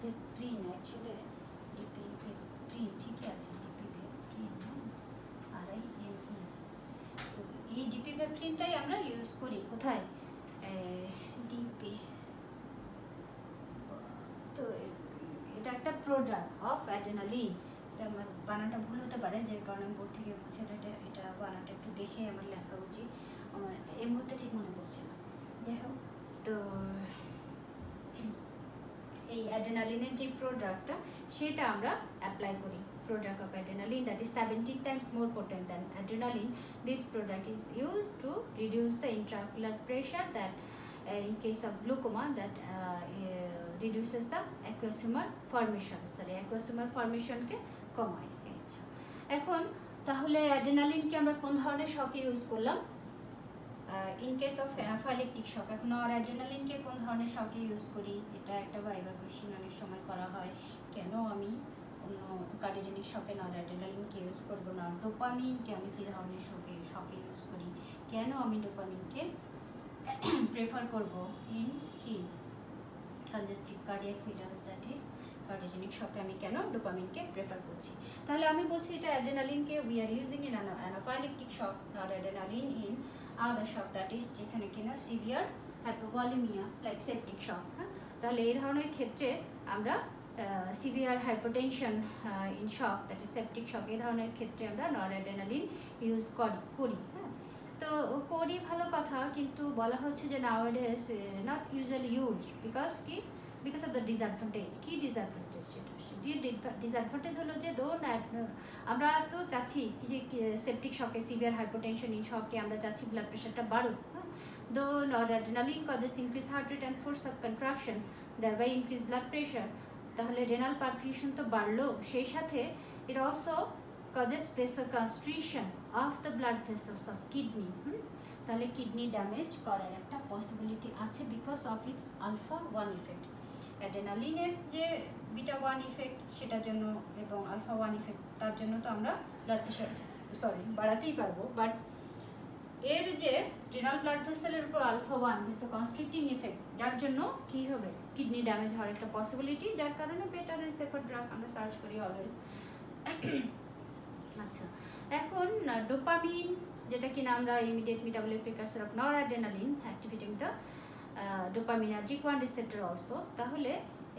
পেফ্রিন অ্যাকচুয়ালি ডিপিনেফ্রিন ঠিকই আছে, ডিপিনেফ্রিন আরআইএনই। তো এই ডিপিনেফ্রিনটাই আমরা ইউজ করি কোথায়, ডিপি। তো এটা একটা প্রোডাক্ট অফ অ্যাড্রেনালিন। আমার বানানটা ভুল হতে পারে, যে কারণে আমি বোর্ড থেকে বুঝে এটা বানানটা একটু দেখে আমার লেখা উচিত, আমার এই মুহূর্তে ঠিক মনে পড়ছে না। যাই হোক, তো এই অ্যাড্রেনালিনের যে প্রোডাক্টটা সেটা আমরা অ্যাপ্লাই করি। Product of adrenaline that is 17 times more potent than adrenaline. This product is used to reduce the intraocular pressure that in case of glaucoma that reduces the aqueous humor formation. Sorry, aqueous humor formation কে কমায়। এখন তাহলে অ্যাড্রেনালিনকে আমরা কোন ধরনের শকে use করলাম? In case of anaphylactic শক। এখন অ্যাড্রেনালিনকে কোন ধরনের শকে ইউজ করি? এটা একটা ভাইভা কোশ্চেন অনেক সময় করা হয়, কেন আমি অন্য কার্ডিওজেনিক শকে নরঅ্যাড্রেনালিনকে ইউজ করবো না, ডোপামিনকে আমি কী ধরনের শকে ইউজ করি, কেন আমি ডোপামিনকে প্রেফার করব ইন কি congestive cardiac failure, that is cardiogenic শকে আমি কেন ডোপামিনকে প্রেফার করছি? তাহলে আমি বলছি এটা অ্যাড্রেনালিনকে we are using in anaphylactic shock, noradrenaline in other shock, that is যেখানে কিনা severe hypovolaemia like septic shock. হ্যাঁ, তাহলে এই ধরনের ক্ষেত্রে আমরা severe hypertension in shock, that is septic shock, এই ধরনের ক্ষেত্রে আমরা নরঅ্যাড্রেনালিন ইউজ করি। হ্যাঁ, তো করি ভালো কথা, কিন্তু বলা হচ্ছে যে nowadays not usually used because of the disadvantage. কি ডিসঅ্যাডভান্টেজ? সেটা ডিসঅ্যাডভান্টেজ হলো যে আমরা তো চাচ্ছি যে সেপটিক শকে, সিভিয়ার হাইপারটেনশন ইন শকে আমরা চাচ্ছি ব্লাড প্রেশারটা বাড়ুক। Though noradrenaline causes increase heart rate and force of contraction, thereby increase blood pressure. তাহলে রেনাল পারফিউশন তো বাড়লো, সেই সাথে it also causes vasoconstriction of the blood vessels of kidney. তাহলে কিডনি ড্যামেজ করার একটা পসিবিলিটি আছে because of its alpha 1 effect. অ্যাড্রেনালিনের যে বিটা 1 ইফেক্ট সেটার জন্য এবং আলফা 1 ইফেক্ট, তার জন্য তো আমরা ব্লাড প্রেশার বাড়াতেই পারবো, বাট এর যে রেনাল ব্লাড ভেসেলের উপর আলফা 1 ভেসোকনস্ট্রিক্টিং ইফেক্ট, যার জন্য কি হবে কিডনি ড্যামেজ হওয়ার একটা পসিবিলিটি, যার কারণে বেটার এন্ড সেফার ড্রাগ আমরা সার্চ করি অলওয়েজ। আচ্ছা, এখন ডোপামিন, যেটা কিনা আমরা immediate metabolic precursor of noradrenaline activating the dopaminergic 1 receptor also. তাহলে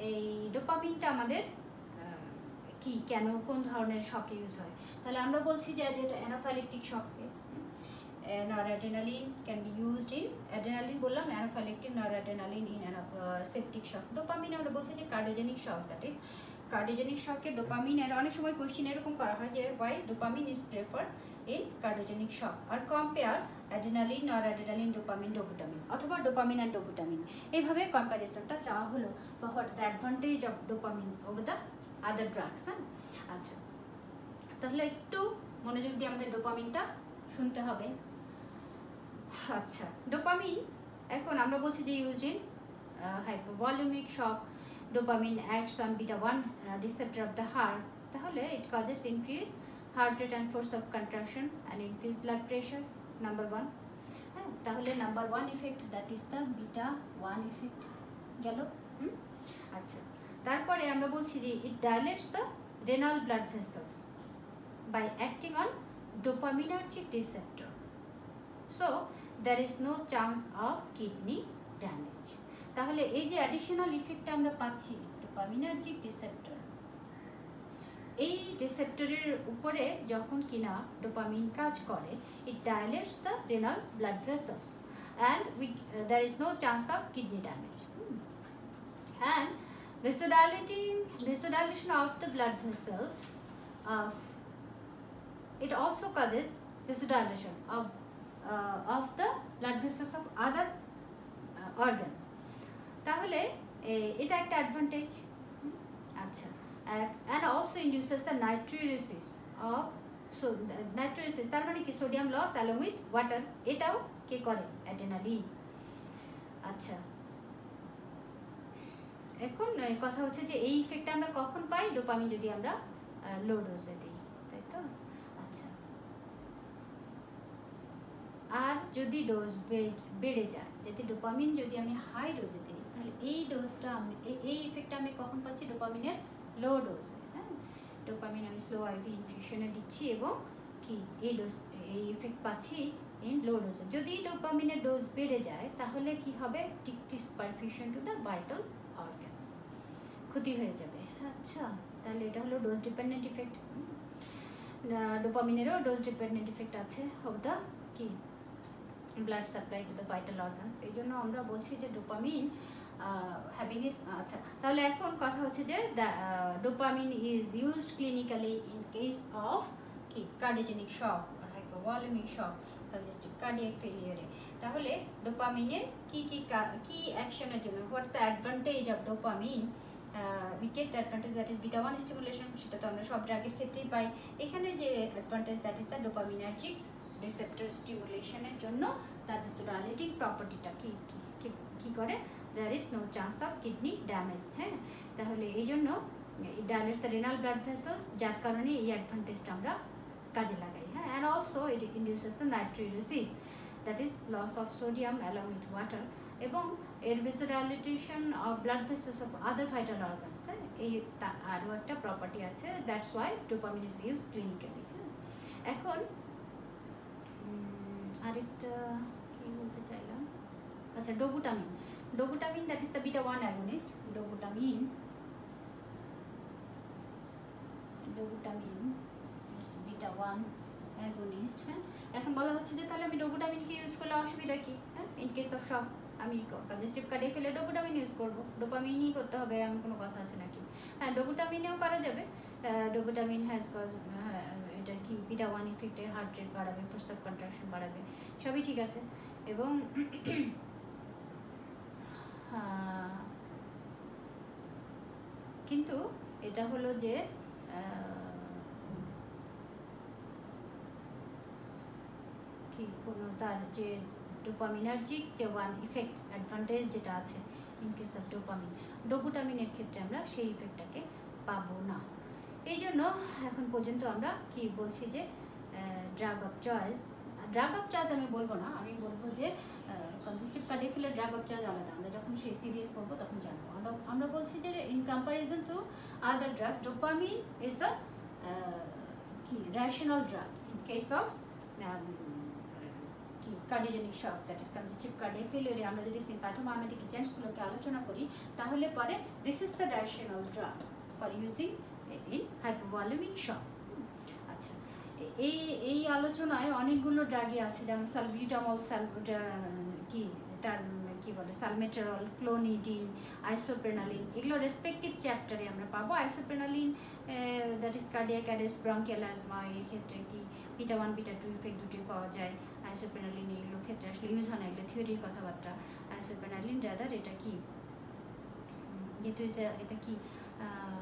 এই ডোপামিনটা আমাদের কি, কেন, কোন ধরনের শকে ইউজ হয়? তাহলে আমরা বলছি যে এটা অ্যানাফাইলেকটিক শকে noradrenaline can be used in adrenaline বললাম anaphylactic noradrenaline in septic shock। Dopamine আমরা বলছি যে cardiogenic shock, that is cardiogenic শকে ডোপামিন, এর অনেক সময় কোশ্চেন এরকম করা হয় যে why dopamine is preferred in cardiogenic shock R compare adrenaline noradrenaline dopamine dobutamine অথবা dopamine and dobutamine, এইভাবে কম্প্যারিজনটা চাওয়া হলো বা what the advantage of dopamine over the other drugs। হ্যাঁ, আচ্ছা, তাহলে একটু মনোযোগ দিয়ে আমাদের ডোপামিনটা শুনতে হবে। আচ্ছা, ডোপামিন এখন আমরা বলছি যে use in hypovolaemic shock, dopamine acts on beta 1 receptor of the heart. তাহলে it causes increase heart rate and force of contraction and increase blood pressure, number 1। হ্যাঁ, তাহলে number 1 effect that is the beta 1 effect গেল। আচ্ছা, তারপরে আমরা বলছি যে it dilates the renal blood vessels by acting on dopaminergic receptor, so there is no chance of kidney damage। তাহলে এই যে অ্যাডিশনাল ইফেক্টটা আমরা পাচ্ছি ডোপামিনার্জিক রিসেপ্টর, এই রিসেপ্টরের উপরে যখন কিনা ডোপামিন কাজ করে, it dilates the renal blood vessels and there is no chance of kidney damage and vasodilation of the blood vessels of it also causes vasodilation of the blood vessels of other organs। তাহলে এটা একটা advantage. আচ্ছা, and also induces the natriuresis of, so natriuresis তার মানে কি sodium loss along with water, এটাও কে করে? Adrenaline. আচ্ছা, এখন কথা হচ্ছে যে এই ইফেক্টটা আমরা কখন পাই? ডোপামিন যদি আমরা লো ডোজে দিই, তাই তো? আচ্ছা, আর যদি ডোজ বেড়ে যায়, যাতে ডোপামিন যদি আমি হাই ডোজে দিই, তাহলে এই ডোজটা আমি এই ইফেক্টটা আমি কখন পাচ্ছি? ডোপামিনের লো ডোজে। হ্যাঁ, ডোপামিন আমি স্লো আইভি ইনফিউশনে দিচ্ছি এবং কি এই ইফেক্ট পাচ্ছি ইন লো ডোজে। যদি ডোপামিনের ডোজ বেড়ে যায় তাহলে কি হবে? Decrease perfusion to the vital organs, ক্ষতি হয়ে যাবে। আচ্ছা, তাহলে এটা হলো ডোজ ডিপেন্ডেন্ট ইফেক্ট। ডোপামিনেরও ডোজ ডিপেন্ডেন্ট ইফেক্ট আছে অফ দ্য কি blood supply to the vital organs. এই জন্য আমরা বলছি যে ডোপামিন হ্যাভিং ইজ। আচ্ছা, তাহলে এখন কথা হচ্ছে যে dopamine is used clinically in case of কি কার্ডিওজেনিক শক আর হাইপোভলিউমিক শক, কনজেস্টিভ কার্ডিয়াক ফেলিয়ারে। তাহলে ডোপামিনের কি অ্যাকশনের জন্য, what the advantage of dopamine? we get the advantage that is beta 1 stimulation, সেটা তো আমরা সব ড্রাগের ক্ষেত্রেই পাই। এখানে যে advantage that is the dopaminergic receptor স্টিমুলেশনের জন্য তার ভেসোডাইলেটিক প্রপার্টিটা কি করে? There is no chance of kidney damage. হ্যাঁ, তাহলে এই জন্য dilates the renal blood vessels, যার কারণে এই অ্যাডভান্টেজটা আমরা কাজে লাগাই। হ্যাঁ, and also it induces the natriuresis, that is loss of sodium along with water, এবং এর vasodilatation of blood vessels of other vital organs. হ্যাঁ, এই আরও একটা প্রপার্টি আছে, that's why dopamine is use clinically. এখন আরেকটা কি বলতে চাইলাম, আচ্ছা, dobutamine that is the beta 1 agonist. Dobutamine beta 1 agonist. হ্যাঁ, এখন বলা হচ্ছে যে তাহলে আমি ডোবুটামিনকে ইউজ করলে অসুবিধা কি? হ্যাঁ, ইন কেস অফ শক আমি কনজেস্টিভ কার্ডিয়াক ফেলে ডোবুটামিন ইউজ করবো, ডোপামিনই করতে হবে এমন কোনো কথা আছে নাকি? হ্যাঁ, ডোবুটামিনেও করা যাবে। ডোবুটামিন হ্যাজ এটা কি বিটা 1 ইফেক্টে হার্ট রেট বাড়াবে, ফোর্স অফ কন্ট্রাকশন বাড়াবে, সবই ঠিক আছে। এবং কিন্তু এটা হলো যে কি কোনো তার যে ডোপামিনার্জিক যে ওয়ান ইফেক্ট অ্যাডভান্টেজ যেটা আছে ইন কেস অফ ডোবুটামিনের ক্ষেত্রে আমরা সেই ইফেক্টটাকে পাবো না। এই জন্য এখন পর্যন্ত আমরা কি বলছি যে ড্রাগ অফ চয়েস আমি বলবো না, আমি বলবো যে congestive cardiac failure drug of choice আলাদা, আমরা যখন সেই সিরিয়াস পড়বো তখন জানবো। আমরা বলছি যে in comparison to other drugs, dopamine is the কি rational drug in case of কি cardiogenic shock, that is congestive cardiac ফেলিয়ারে। আমরা যদি সিম্প্যাথোমাইমেটিক এজেন্টসগুলোকে আলোচনা করি তাহলে পরে this is the rational drug for using in hypovolaemic shock. আচ্ছা, এই আলোচনায় অনেকগুলো ড্রাগই আছে, যেমন সালবিউটামল, কি তার কি বলে সালমেটেরল, ক্লোনিডিন, আইসোপ্রেনালিন, এগুলো রেসপেক্টিভ চ্যাপ্টারে আমরা পাবো। Isoprenaline that is cardiac arrest, bronchial asthma, এই ক্ষেত্রে কি বিটা 1 বিটা 2 ইফেক্ট দুটোই পাওয়া যায়। আইসোপ্রেনালিন এগুলো ক্ষেত্রে আসলে ইউজ হয় না, এগুলো থিওরির কথাবার্তা। আইসোপ্রেনালিন রাদার এটা কি, যেহেতু এটা কি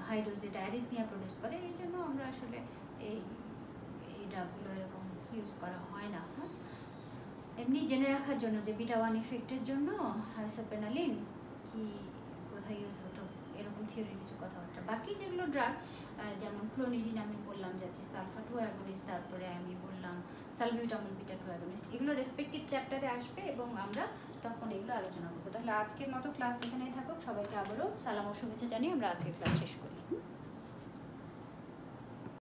হাই ডোজ, এটা অ্যারিথমিয়া প্রডিউস করে, এই জন্য আমরা আসলে এই ড্রাগগুলো এরকম ইউজ করা হয় না। হ্যাঁ, এমনি জেনে রাখার জন্য যে বিটা 1 ইফেক্টের জন্য আইসোপ্রেনালিন কি কোথায় ইউজ হতো, এরকম থিওরির কিছু কথাবার্তা। বাকি যেগুলো ড্রাগ যেমন ক্লোনিডিন আমি বললাম যে আলফা 2 অ্যাগনিস্ট, তারপরে আমি বললাম সালবিউটামল বিটা 2 অ্যাগনিস্ট, এগুলো রেসপেক্টিভ চ্যাপ্টারে আসবে এবং আমরা তখন এগুলো আলোচনা করবো। তাহলে আজকের মতো ক্লাস এখানেই থাকুক। সবাইকে আবারও সালাম ও শুভেচ্ছা জানিয়ে আমরা আজকের ক্লাস শেষ করি।